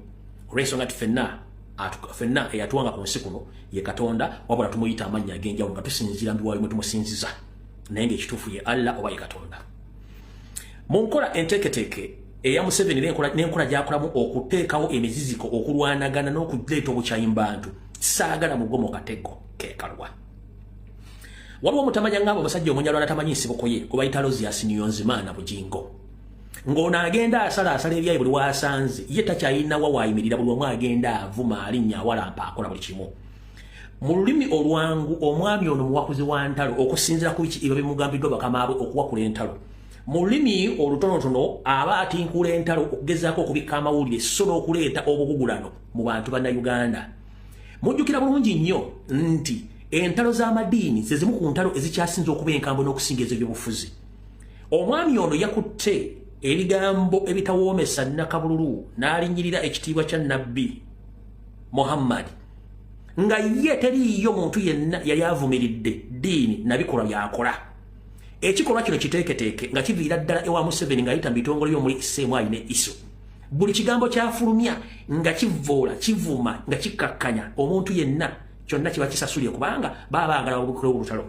Olw'ensonga nti ffenna eyatuwanga ku nsi kuno ye Katonda wabula tumuyita amannya ag'enjawulo nga tusinziira mbiwaayo mwe tumusinziza naye ng'ekituufu ye Allah oba ye Katonda. Mu nkola enteeketeeke eya Museveni n'enkola gy'akolamu okuteekawo emiziziko okulwanagana n'okuleeta obukyayi mu bantu saagala mugwe mu katego keekalwa. Waliwo omutamanya ng'abo omusajja omunyalwala tamanyi nsibuko ye gwe bayita Lozias Niyonzimana Bugingo. Ng'ono agenda asala ebyayi buli waasanze ye takyayinawa waayimirira buli omu agenda avuma alinnya awalampa akola buli kimu. Mu lulimi olwangu omwami ono muwakuzi wa ntalo okusinziira ku biki ebyo bimugambiddwa bakamaabwe okuwakula entalo. Mu lulimi olutonotono aba atinkula entalo okugezaako okubikka amawulire so n'okuleeta obugugulano mu bantu bannayuganda. Mujjukira bulungi nnyo nti entalo z'amadiini ze zimu ku ntalo ezikyasinze okuba enkambwe n'okusinga ez'ebyobufuzi. Omwami ono yakutte ebigambo ebitawoomesa Nakabululu n'alinnyirira ekitiibwa kya Nabbi Muhammad nga ye teriiyo muntu yenna yali avumiridde ddiini nabikolwa byakola. Ekikolwa kino kiteeketeeke nga kiviira ddala ewa Museveni ng'ayita mu bitongole by'omuli Ssemwayi ne Iso. Buli kigambo kyafulumya nga kivvoola kivuma nga kikkakkanya omuntu yenna kyonna kiba kisasulye kubanga baba baagala obukole obulutalo.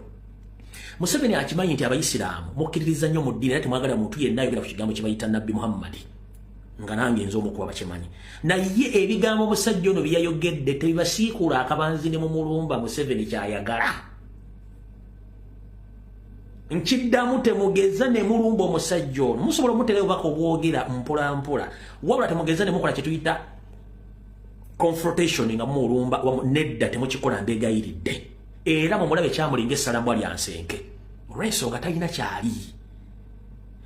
Museveni akimanyi nti Abayisiraamu mukkiririza nnyo mu ddiini era temwagala muntu yenna ayogera ku kigambo kye bayita Nabbi Muhammad. nga nange nzo omukuba bakimanyi naye ebigambo omusajja ono byayogedde tebibasiikula akabanzi ne mu mulumba Museveni kyayagala nkiddamu temugeza ne mulumba omusajja ono musobola omutera obubaka obwogera mpola mpola wabula temugeza ne mukola kye tuyita confrontation nga mulumba nedda temukikola mbegayiridde era mumulabe kyamulinga essalamu lya nsenke olw'ensonga talina kyali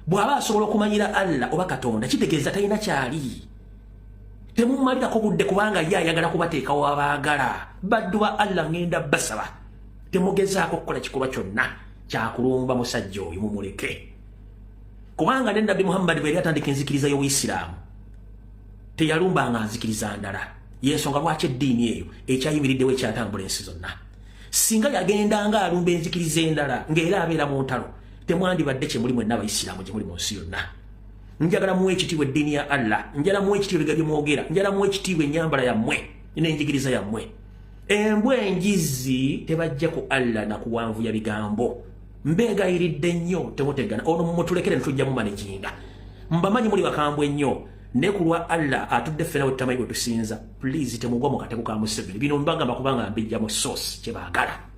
bw'aba asobola okumanyira Allah oba Katonda kitegeeza talina kyali temumalirako budde kubanga ye ayagala kubateekawo abaagala baddu ba Allah ngenda basaba temugezaako okukola kikolwa kyonna kyakulumba musajja oyo mumuleke kubanga ne Nabbi Muhammad bwe yali atandika enzikiriza y'Obuyisiraamu teyalumbanga nzikiriza ndala y'ensonga lwaki eddiini eyo ekyayimiriddewo ekyatambula ensi zonna singa yagendanga alumba enzikiriza endala ng'era abeera mu ntalo temwandibadde kye muli mwenna Abayisiraamu gye muli mu nsi yonna njagala muwe ekitiibwa eddiini ya Allah njagala muwe ekitiibwa ebigabyo mwogera njagala muwe ekitiibwa ennyambala yammwe n'enjigiriza yammwe embwa enjizi tebajja ku Allah na kuwanvuya bigambo mbeegayiridde nnyo temutegana ono mumutulekere netujjamu maneginga mbamanyi muli bakambwe nnyo ne ku lwa Allah atudde ffena we tutamayi bwe tusinza please temugwa mu katego ka Museveni bino mbagamba kubanga mbijja mu source kye baagala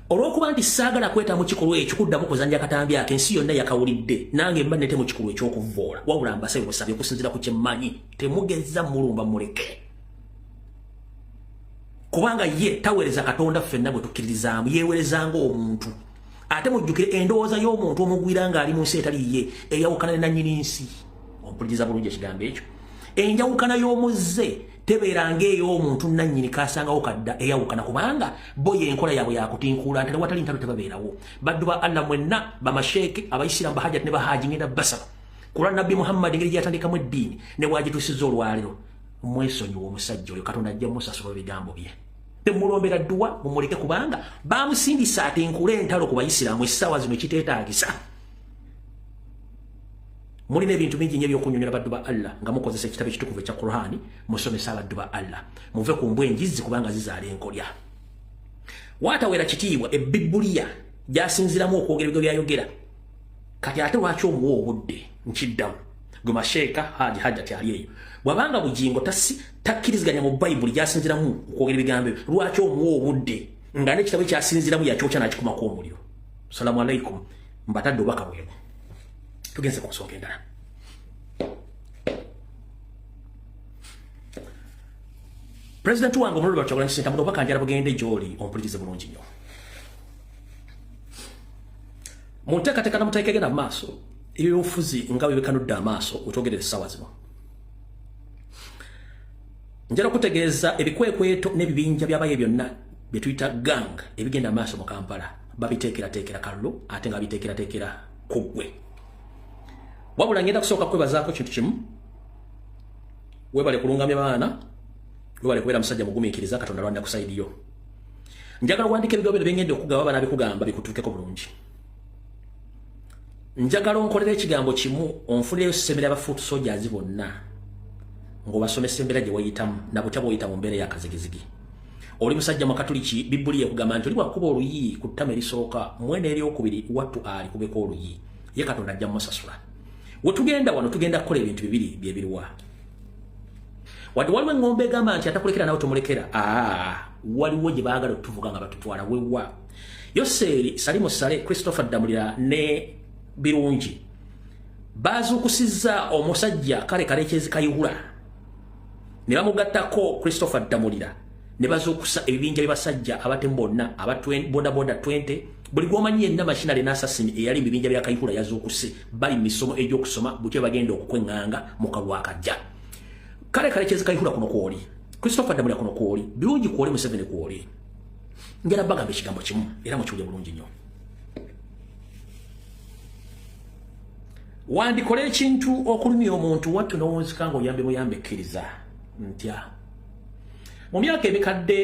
olw'okuba nti saagala kweta mu kikolwa ekyo kuddamu kuzanja katambi ake ensi yonna yakawulidde nange mba nete mu kikolwa eky'okuvvoola wabula mbasabe busabye okusinzira ku kyemmanyi temugeza mulumba muleke kubanga ye taweereza Katonda ffenna bwe tukkirizaamu yeewerezanga omuntu ate mujjukire endowooza y'omuntu omugwira ng'ali mu nsi etali ye eyawukana ne nannyini nsi ompuliriza bulungi ekigambo ekyo enjawukana y'omuzze tebeeranga ey'omuntu nannyini kaasangawo kadda eyawukana kubanga bo y'enkola yaabwe yakutinkuula ntale watali ntalo tebabeerawo baddu ba Allah mwenna bamasheeke Abayisiraamu bahajjati ne bahaaji ngenda basaba kulwa Nabbi Muhammad engeri gyatandikamu eddiini ne bwagituusizza olwaliro mwesonyiwa omusajja oyo Katonda ajja musasula ebigambo bye temulombera dduwa mumuleke kubanga bamusindisa atenkula entalo ku Bayisiraamu essaawa zino ekiteetaagisa mulina ebintu bingi nnyo ebyokunyonyola baddu ba Allah nga mukozesa ekitabo ekitukuvu ekya Qur'ani musomesa baddu ba Allah muve ku mbwa enjizi kubanga zizaala enkolya waatawera kitiibwa ebbibuliya gyasinziramu okwogera ebigabo byayogera kati ate lwaki omuwa obudde nkiddamu gwe masheeka haji hajjati ali eyo bwabanga bugingo takkiriziganya mu Bayibuli gyasinziramu okwogera ebigambo ebyo lwaki omuwa obudde nga n'ekitabo ekyasinziramu yakyokya n'akikumako omuliro salamu alaikum mbatadde obubaka bwebo tugenze ku nsonga endala President wange omululu Kyagulanyi Ssentamu obubaka njala bugende gy'oli ompulirize bulungi nnyo mu nteekateeka n'amateeka egenda mu maaso ebyobufuzi nga bwe bikanudde amaaso otwogerera essaawa zino njala okutegeeza ebikwekweto n'ebibinja by'abaye byonna bye tuyita gang ebigenda mu maaso mu Kampala babiteekerateekera kalulu ate nga biteekerateekera ku ggwe wabula ngenda kusooka kwebazaako kintu kimu webale kulungamya baana webale kubeera musajja mugumiikiriza Katonda lwanda kusaidiyo njagala wandika ebigabo bino byengenda okugaba bana bikugamba bikutuukeko bulungi njagala onkolera ekigambo kimu onfulireyo ssembera abafuutu soldiers bonna ng'obasomesa embeera gye wayitamu na butya bw'oyita mu mbeera ey'akazigizigi oli musajja mu Katuliki Bibbuliya ekugamba nti oli bwakuba oluyi ku ttama erisooka mwene eryokubiri wattu ali kubeko oluyi ye Katonda ajja musasula wetugenda wano tugenda kukola ebintu bibiri byebiriwa wadde waliwo engombe egamba nti atakulekera nawe tomulekera waliwo gye baagala okutuvuga nga batutwala wewa Yoseeri Salimu Sale Christopher Damulira ne Birungi bazuukusizza omusajja kale kalekyezi kayihula ne bamugattako Christopher Damulira ne bazuukusa ebibinja by'abasajja abatemu bonna bodaboda 20 buli gwomanyi yenna makinale n'assasini eyali mu bibinja bya kayihula yazuukuse bali mu misomo egy'okusoma butya bagenda okukwenganga mu kalwa akajja kale kalekyezi kayihula kuno kwoli Christopher Damulira kuno kwoli Birungi kwoli Museveni kwoli ngera bagamba ekigambo kimu era mukiwulye bulungi nnyo wandikola ekintu okulumya omuntu wattu n'owunzika ng'oyambe muyambe ekkiriza ntya mu myaka emikadde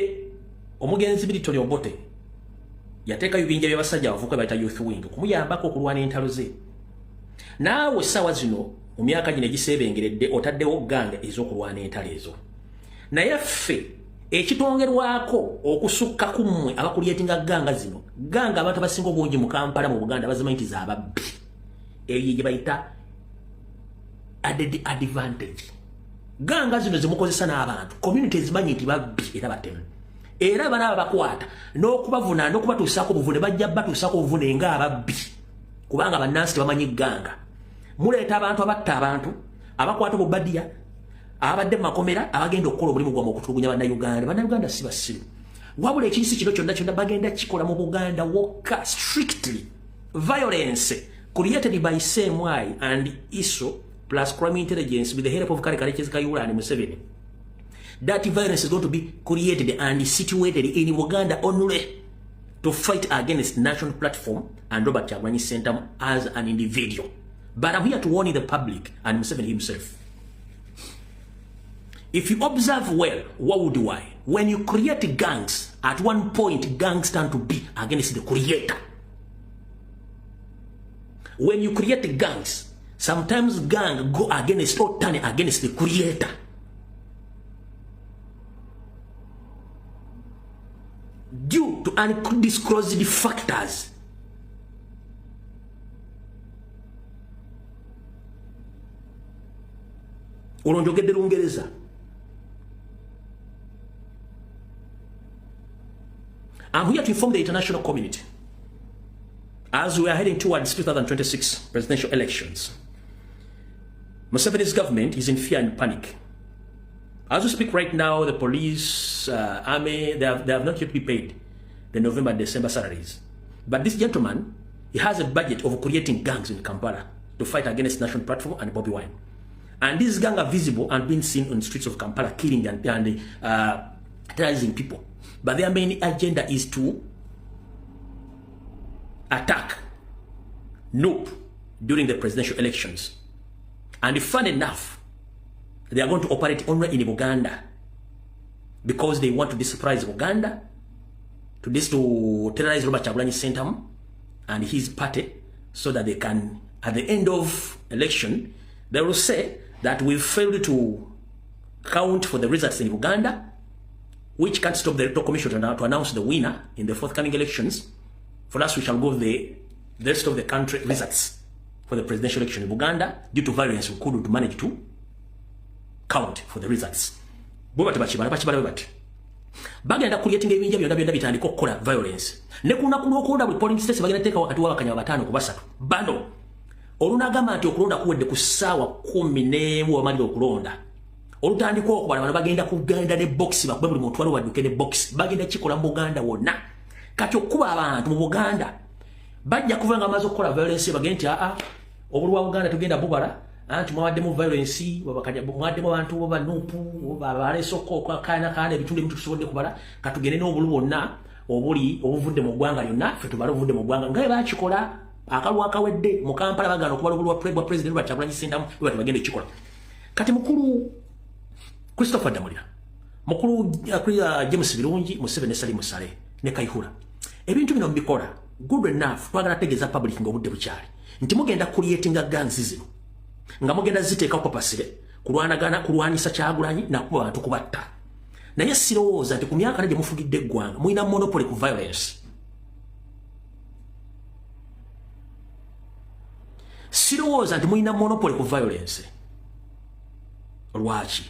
omugenzi Milton Obote yateeka ebibinja by'abasajja abavubuka bayita youth wing kumuyambako okulwana entalo ze naawe essaawa zino mu myaka gino egiseebengeredde otaddewo ganga ez'okulwana entalo ezo naye ffe ekitongerwako okusukka ku mmwe abakulyetinga ganga zino ganga abantu abasinga obungi mu Kampala mu Buganda bazimanyi nti zaababbi eyo gye bayita added advantage. Ganga zino zimukozesa n'abantu communities manyi nti babbi era batemu era bana bakwata n'okubavuna n'okubatuusaako obuvune bajja batuusaako obuvune ng'ababbi kubanga bannansi tebamanyi ganga. Muleeta abantu abatta abantu abakwata obubadiya abadde mu makomera abagenda okukola omulimu gwamu okutulugunya bannayuganda. Bannayuganda si basiru wabula ekiyisi kino kyonna kyonna bagenda kikola mu Buganda wokka strictly. Violence created by Semwai and ISO plus crime intelligence with the help of Karikariches Kayura and Museveni. That violence is going to be created and situated in Uganda only to fight against National Platform and Robert Kyagulanyi Ssentamu as an individual. But I'm here to warn the public and Museveni himself. If you observe well, what would you I? When you create gangs, at one point gangs stand to be against the creator. When you create gangs, sometimes gang go against or turn against the creator. Due to undisclosed factors. Olonjogedde Lungereza. I'm here to inform the international community as we are heading towards 2026 presidential elections. Museveni's government is in fear and panic. As we speak right now, the police, army, they have not yet been paid the November and December salaries. But this gentleman, he has a budget of creating gangs in Kampala to fight against National Platform and Bobby Wine. And these gangs are visible and being seen on the streets of Kampala, killing and terrorizing people. But their main agenda is to attack Nope during the presidential elections. And fun enough, they are going to operate only in Uganda because they want to surprise Uganda, to terrorize Robert Kyagulanyi Ssentamu and his party, so that they can, at the end of election, they will say that we failed to count for the results in Uganda, which can't stop the Electoral Commission to announce the winner in the forthcoming elections. For us, we shall go the rest of the country results for the presidential election in Uganda. Due to violence, we couldn't manage to count for the results. Bagenda creating ebinja byonna bitandika okukola violence. Ne kunaku lw'okulonda buli polling station bagenda teeka wakati w'abakanya 5 ku 3. Bano olunagamba nti okulonda kuwedde ku ssaawa 10 w'amalira okulonda. Olutandika okubala bano bagenda kugenda ne box bakube buli muntu wali wadduke ne box. Bagenda kikola mu Buganda wonna. Kati okuba abantu mu Buganda bajja kuva nga amaze okukola violence bagenda nti obuli wa Buganda tugenda bubala anti mwawaddemu violence mwawaddemu abantu banupu balesoko kana ebitundu ebimu tusobodde kubala katugende n'obulu bwonna obuvudde mu ggwanga lyonna ffe tubale obuvudde mu ggwanga nga bakikola akalwa akawedde mu Kampala bagana okubala obulu bwa president Robert Kyagulanyi Ssentamu bwe bagenda ekikola. Kati mukulu Christopher Damulira, mukulu James Birungi, Museveni Sali Musale ne Kayihura. Ebintu bino mbikola good enough twagala tegeza public ng'obudde bukyali nti mugenda creating gangs zino nga mugenda ziteeka ku pasire kulwanisa Kyagulanyi nakuba abantu kubatta. Naye sirowooza nti ku myaka gye mufugidde eggwanga mulina monopoly ku violence. Sirowooza nti mulina monopoly ku violence. Lwaki?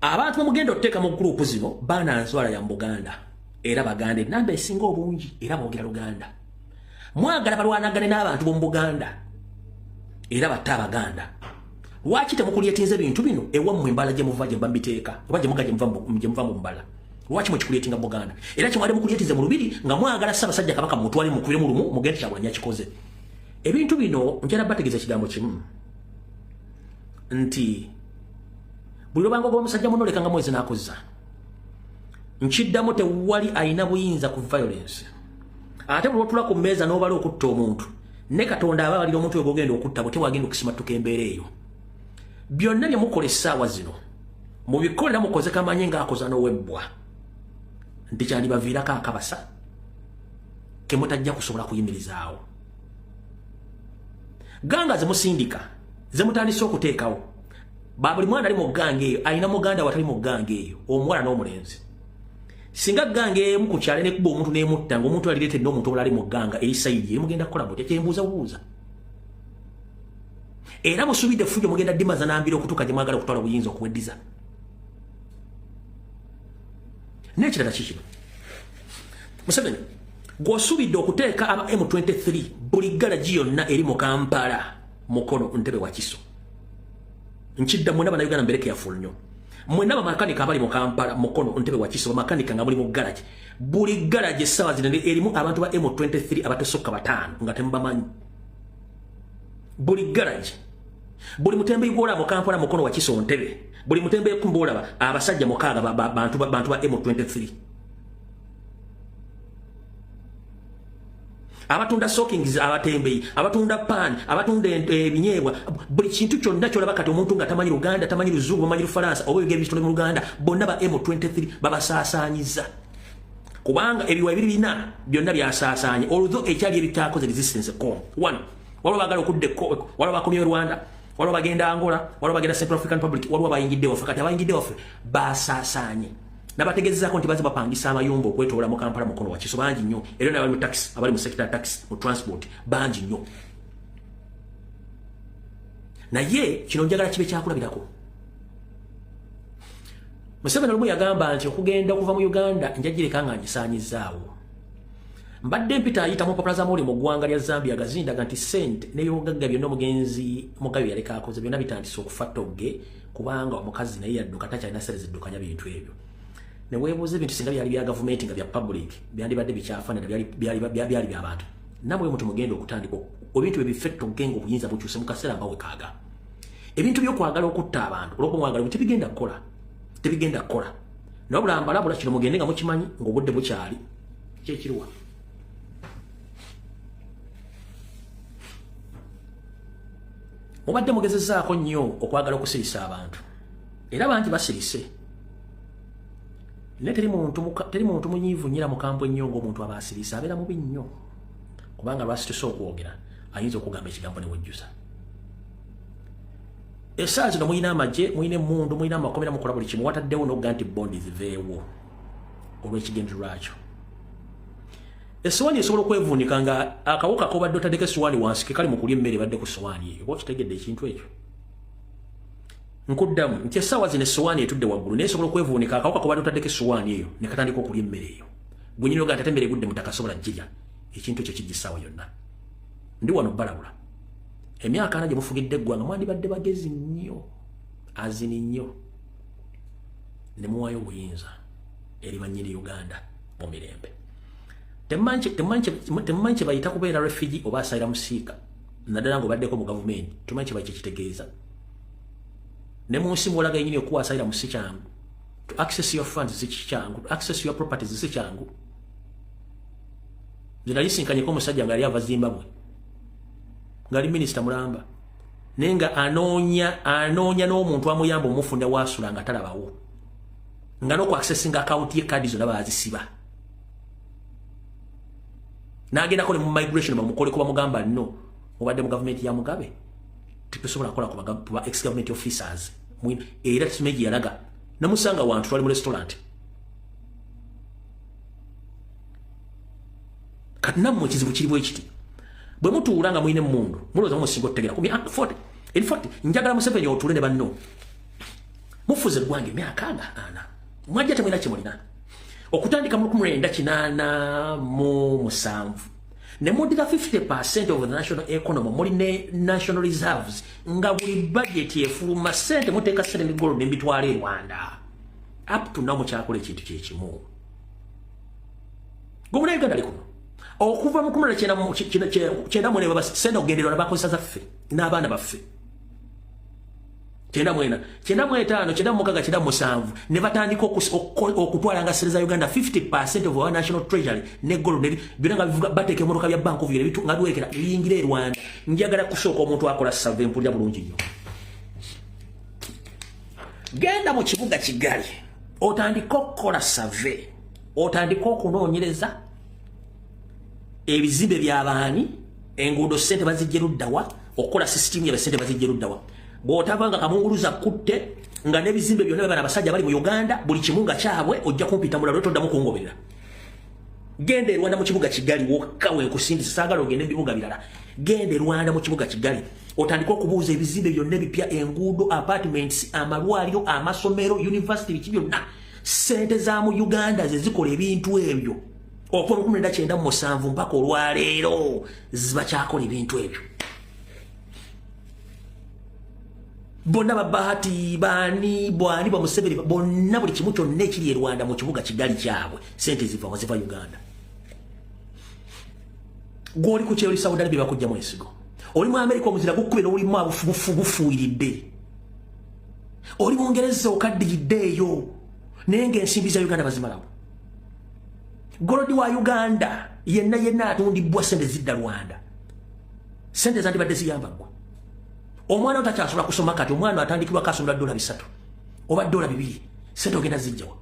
Abantu mugenda oteeka mu group zino baana nswala ya Buganda era baganda namba esinga obungi era boogera Luganda. Mwagala balwanagane n'abantu b'omu Buganda era batta Abaganda. Lwaki temukulyetinze bintu bino ewammwe embala gye muva gye mbiteeka oba gye muga gye muva mu mbala? Lwaki mukikulyetinga mu Buganda? Era kimwade mukulyetinze mu lubiri nga mwagala Ssaabasajja Kabaka mutwale mukubire mu lumu mugende Kyagulanyi akikoze. Ebintu bino njala bategeeza ekigambo kimu nti buli lwobanga omusajja muno lekanga mwezi n'akozza nkiddamu tewali ayina buyinza ku violence. Ate buli lwotula ku mmeeza n'obala okutta omuntu ne Katonda ababalira omuntu oyo gogenda okutta bwe tewagenda okusimattuka embeera eyo. Byonna bye mukola essaawa zino mubikolera mukoze kamanye ng'akoza n'owebbwa nti kyandibaviirako akabasa ke mutajja kusobola kuyimirizaawo. Ganga ze musindika ze mutandise okuteekawo buli mwana ali mu ganga eyo ayina muganda watali mu ganga eyo omuwala n'omulenzi. Singa ganga emu ku kyalo n'ekuba omuntu n'emutta ng'omuntu alireetedde omuntu omulala ali mu ganga eri sayidi eri mugenda kukola mutya? Kyembuuza buuza. era musubide fujo mugenda dimaza nambira okutuka gye mwagala okutwala buyinza okuweddiza nekirala kikino Museveni gw'osubidde okuteeka aba M23 buli galaji yonna eri mu Kampala mukono Ntebe wa Kiso nkidda mwena bannayuganda mbereke careful nnyo mwena bamakanika abali mu Kampala mukono Ntebe wa Kiso bamakanika nga muli mu galaji buli galaji essaawa zino erimu abantu ba M23 abatosokka 5 nga temubamanyi buli galaji buli mutembeyi gwola mu Kampala mukono wa Kiso Ntebe buli mutembeyi kumbola abasajja mukaaga bantu ba M23 abatunda sockings abatembeyi abatunda pan abatunda ebinyeebwa buli kintu kyonna kyolaba kati omuntu nga tamanyi Luganda tamanyi Luzungu tamanyi Lufaransa oba ebigere bitole mu Luganda bonna ba M23 babasaasaanyiza kubanga ebiwa ebiri bina byonna byasaasaanye oludho ekyali ebitaakoze resistance com one waliwo bagala okudde waliwo bakomye Rwanda waliwo bagenda Angola waliwo bagenda Central African Republic waliwo bayingidde waffe kati abayingidde waffe basaasaanye nabategezezaako nti baze bapangisa amayumba okwetoola mu Kampala mukono wa Kiso bangi nnyo era n'abali mu taxi abali mu sector taxi mu transport bangi nnyo naye kino njagala kibe kyakulabirako Museveni olumu yagamba nti okugenda okuva mu Uganda njagireka nga ngisaanyizaawo mbadde mpita ayita mu mpapula z'amawulire mu ggwanga lya Zambia gazindaga nti sente n'ebyobugagga byonna omugenzi Mugabe yaleka akoze byonna bitandise okufa togge kubanga omukazi naye yadduka takyalina sere ziddukanya bintu ebyo ne weebuuza ebintu singa byali bya gavumenti nga bya public byandibadde bikyafaanana byali by'abantu namwe mutu mugenda okutandika ebintu ebiffe togge ng'obuyinza bukyuse mu kaseera nga wekaaga ebintu by'okwagala okutta abantu olw'okumwagala bwe tebigenda kukola naye bulambalabula kino mugende nga mukimanyi ng'obudde bukyali kyekiriwa mubadde mugezezaako nnyo okwagala okusirisa abantu era bangi basirise ne teri muntu munyiivu nnyira mukambwe ennyo ng'omuntu aba asirisa abeera mubi nnyo kubanga lwasitusa okwogera ayinza okugamba ekigambo ne wejjusa essaawa zino mulina amagye mulina emmundu mulina amakomera mukola buli kimu wataddewo n'okuga nti bondi ziveewo olw'ekigendererwa lwakyo essowaani esobola okwevuunika nga akawuka kobadde otaddeko essowaani wansi ke kali mu kulya emmere badde ku ssowaani eyo oba okitegedde ekintu ekyo nkuddamu nti essaawa zino essowaani etudde waggulu naye esobola okwevuunika akawuka kobadde otaddeko essowaani eyo ne katandika okulya emmere eyo gwe nyini oga nti ate emmere egudde mutakasobola girya ekintu ekyo kijja essaawa yonna ndi wano balabula emyaka ana gye mufugidde eggwanga mwandibadde bagezi nnyo azini nnyo ne muwaayo obuyinza eri bannyini Uganda mu mirembe temumanyi kye bayita kubeera refugee oba asayira musiika naddala ng'obaddeko mu gavumenti tumanyi kye bayita kitegeeza ne mu nsi mwolaga yennyini okuwa asayira mu si kyangu to access your funds si kyangu to access your properties si kyangu nze nali sinkanyeko omusajja nga yali ava Zimbabwe ng'ali minisita mulamba naye nga anoonya n'omuntu amuyamba omufunda waasula nga talabawo nga n'oku accessinga akawunti ye kaadi zonna baazisiba n'agendako ne mu migration bamukole kuba mugamba nno mubadde mu gavumenti ya Mugabe tetusobola kukola kuba ex government officers era Kimeji yalaga namusanga wantu twali mu restaurant kati nammwe ekizibu kiri bwe kiti bwe mutuula nga mulina emmundu mulowooza mumusinga otutegera in fact njagala Museveni otuule ne banno mufuze eggwanga emyaka ana mwajja temulina kye mulina okutandika mu 1987 ne mudira 50% of the national economy muli ne national reserves nga buli budget efuluma sente muteeka sente ne gold n'ebitwala e Rwanda up to now mukyakola ekintu kyekimu gwe munauganda ali kuno okuva mu 1994 basente okugenderera bakozesa zaffe n'abaana baffe 94, 95, 96, 97 ne batandika okutwala nga sere za Uganda 50% of our national treasury ne gold ne byonna nga bateke emotoka bya bank of bitu nga duwekera biyingira e Rwanda njagala kusooka omuntu akola survey mpulira bulungi nnyo genda mu kibuga Kigali otandika okukola survey otandika okunoonyereza ebizimbe by'abaani enguudo sente bazijja luddawa okukola system ya sente bazijja luddawa bw'otavanga kamunguluza kutte nga n'ebizimbe byonna bana abasajja bali mu Uganda buli kimunga kyabwe ojja kumpita mulalo toddamu kungoberera gende Rwanda mu kibuga Kigali wokka we kusindisa sagala ogende bibuga bilala gende Rwanda mu kibuga Kigali otandika okubuuza ebizimbe byonna ebipya enguudo apartments amalwaliro amasomero university bikibyo na sente za mu Uganda ze zikola ebintu ebyo okuva mu 1997 mpaka olwaleero ziba kyakola ebintu ebyo bonna babahati bani bwani ba Museveni bonna buli kimu kyonna ekiri e Rwanda mu kibuga Kigali kyabwe sente ziva Uganda goli ku kyoli Saudi Arabia bakujja mu ensigo oli mu America omuzira gukubira oli mu bufuiridde oli mu Ngereza okaddiriddeeyo nenge ensimbi za Uganda bazimalawo golodi wa Uganda yenna atundibwa sente zidda Rwanda sente zandibadde ziyambagwa omwana otakyasobola kusoma kati omwana atandikibwa kasomera $3 oba $2 sente ogenda zijjawa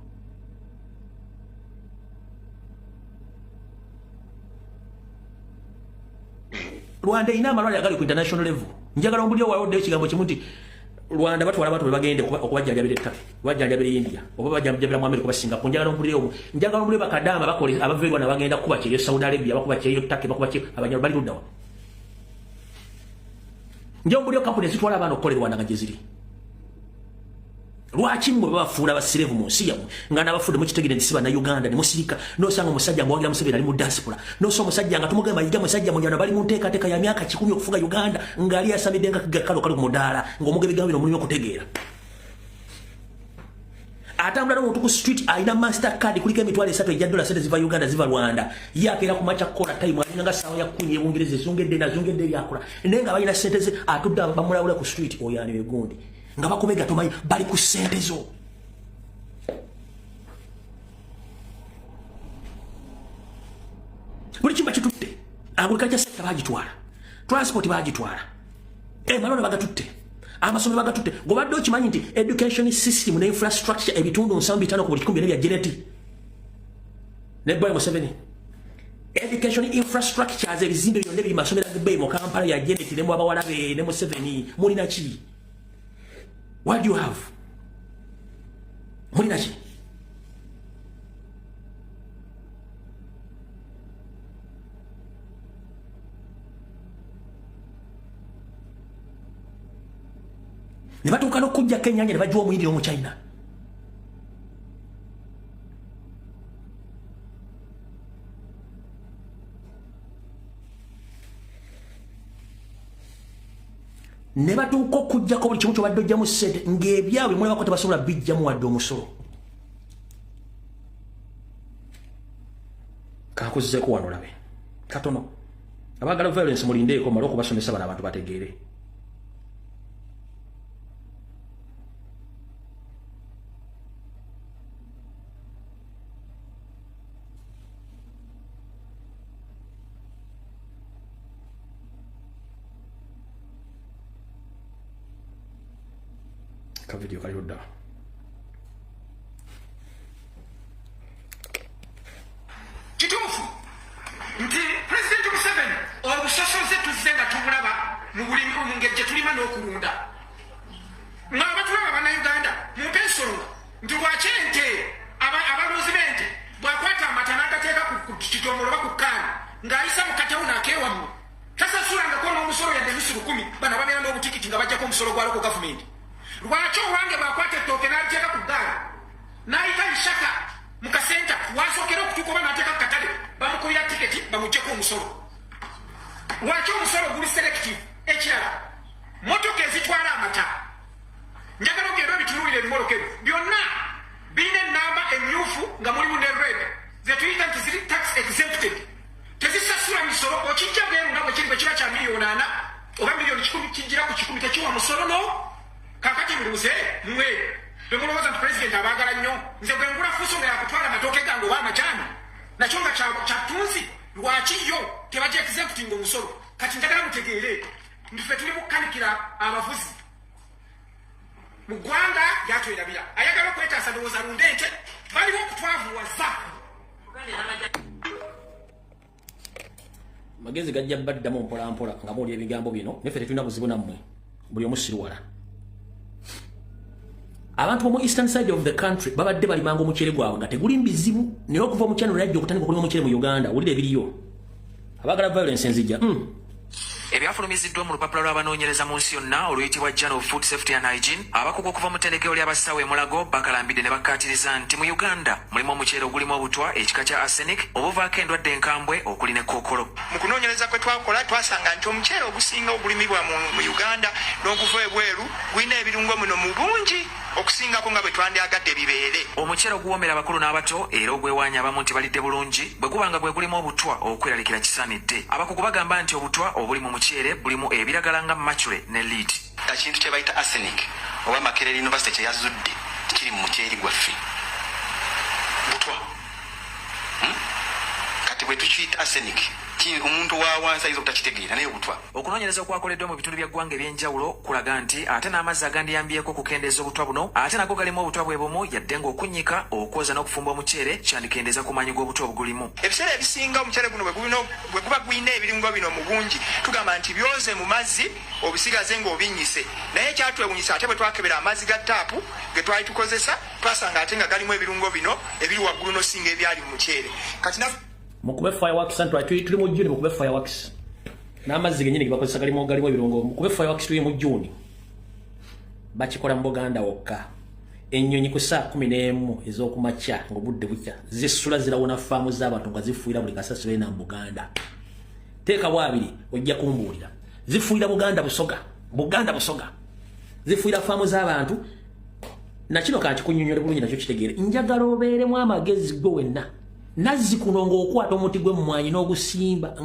Rwanda ina amalwaliro agali ku international level njagala ombulyo wawo ekigambo kimu nti Rwanda batwala abantu bagende okubajjanjabira ettaka bajjanjabira India oba bajjanjabira mu America oba Singapore njagala ombulyo bakadama bakole abaveerwa na bagenda kuba kyeyo Saudi Arabia bakuba kyeyo ttaka bakuba kyeyo abanyalo bali luddawa njo ombulyo kampuni zitwala abantu okukolera Rwanda nga gye ziri lwaki mwe bafuula abasirevu mu nsi yammwe nga n'abafudde mu kitegere nsiba na Uganda ne musirika n'osanga omusajja ng'owagira Museveni ali mu diaspora n'osa omusajja nga tumugamba yiga musajja munyana bali mu nteekateeka ya myaka 10 okufuga Uganda ng'ali asamidde nga kalo kali ku mudaala ng'omugebe gambino mulimu okutegeera atambula n'omuntu ku street ayina Mastercard kuliko emitwalo 3 ejja $3 sente ziva Uganda ziva Rwanda yakeera ku macha kola time alina nga sawa ya 10 ebungereza ezongedde byakola naye nga balina sente ze atudde bamulawula ku street oyo ani begundi nga bakubega tomanyi bali ku sente zo buli kimba kitutte agriculture sector bagitwala transport bagitwala malona bagatutte amasomero bagatutte gobadde okimanyi nti education system ne infrastructure ebitundu 75 ku buli 10 bya geneti ne boy Museveni education infrastructures ebizimbe byonna biri masomero ag'ebbeeyi mu Kampala ya geneti ne mu abawala be ne Museveni mulina ki what do you have mulina ki ne batuuka n'okujjako ennyanja ne bajja omuyindi n'omu China ne batuuka okujjako buli kimu kyobadde ojjamu ssente ng'ebyabwe mulabako tebasobola bijjamu wadde omusolo kakuzizeeko wano labe katono abaagala violence mulindeeko mala okubasomesa bano abantu bategeere ka video kali odda kituufu nti President Museveni obusosoze tuzenga tubulaba mu buli ngeri gye tulima n'okulunda ng'abatulaba bannayuganda mumpe ensonga nti lwaki ente abalunzi b'ente bwakwata amata n'agateeka ku kitomolo oba ku kkaani ng'ayisa mu katawuni akeewamu tasasulangako n'omusolo yadde emisiru 10 bano babeera n'obutikiti nga bajjako omusolo gwa loko gavumenti lwaki owange bwakwata ettooke n'aliteeka ku ggaali n'ayita ishaka mu kasenta wasookera okutuuka oba n'ateeka ku katale bamukulira tiketi bamuggyeko omusolo lwaki omusolo guli selective ekirala motoka ezitwala amata njagala ogenda obitunuulira ebimolokero byonna birina enamba emyufu nga mulimu ne red zetuyita nti ziri tax exempted tezisasula misolo okijja bweru nga bwe kiri bwe kiba kya miliyoni 4 oba miliyoni 10 kijjira ku 10 tekiwa musolo no kakati muluze mwe bemulowooza nti president abaagala nnyo nze bwe ngula fuso nga yakutwala amatooke gange oba amajani nakyo nga kyatunzi lwaki yo tebajja exempting omusolo kati njagala mutegeere nti ffe tuli mukanikira abavuzi mu ggwanga lyatwerabira ayagala okwetaasa ndowooza lunde ente baliwo okutwavuwaza magezi gajja baddamu mpolampola nga muwulira ebigambo bino neffe tetulina buzibu nammwe buli omu siruwala abantu mu eastern side of the country babadde balimanga omucere gwabwe nga teguli mbizibu naye okuva omukyano najja okutandika okulima omucere mu Uganda wulira ebiriyo abagala violence enzija ebyafulumiziddwa mu lupapula lw'abanoonyereza mu nsi yonna oluyitibwa Journal of Food Safety and Hygiene abakugu okuva mu ttendekero ly'abasawo e Mulago bakalambidde ne bakkaatiriza nti mu Uganda mulimu omuceere ogulimu obutwa ekika kya arsenic obuvaako endwadde enkambwe okuli ne kookolo. Mu kunoonyereza kwe twakola twasanga nti omuceere ogusinga ogulimibwa mu Uganda n'oguva ebweru gulina ebirungo muno mu bungi okusingako nga bwe twandyagadde bibeere. Omuceere oguwoomera abakulu n'abato era ogwewaanya abamu nti balidde bulungi bwe guba nga gwe gulimu obutwa okweraliikira kisaanidde. Abakugu bagamba nti obutwa obuli mu muceere bulimu ebiragala nga mercury ne lead. Ekintu kye bayita arsenic oba Makerere University kye yazudde kiri mu muceere gwaffe butwa. Kati bwe tukiyita arsenic omuntu wawansi ayinza obutakitegeera naye obutwa. Okunoonyereza okwakoleddwa mu bitundu by'eggwanga eby'enjawulo kulaga nti ate n'amazzi agandiyambyeko okukendeeza obutwa buno ate nago galimu obutwa bwe bumu yadde ng'okunnyika okwoza n'okufumba omuceere kyandikendeeza ku maanyi g'obutwa obugulimu. Ebiseera ebisinga omuceere guno bwe guba gulina ebirungo bino mu bungi tugamba nti byoze mu mazzi obisigaze ng'obinnyise naye ekyatwewunyisa ate bwe twakebera amazzi ga taapu ge twali tukozesa twasanga ate nga galimu ebirungo bino ebiri waggulu n'osinga ebyali mu muceere. Kati mukube fireworks santu tuli mu June mukube fireworks n'amazzi genyine gibakozesa galimu ebirungo mukube fireworks tuli mu June bakikola mu Buganda wokka ennyonyi ku saa 11 ez'okumakya ng'obudde bukya zisula zirawona faamu z'abantu nga zifuira buli kasasiro na Buganda teeka bwabiri ojja kumbuulira zifuira Buganda busoga zifuira faamu z'abantu na kino kanti kunnyonyola bulungi nakyo kitegeere njagala obeeremu amagezi gwe wenna nazzi kuno ng'okwata omuti gwe mu mwanyi n'ogusimba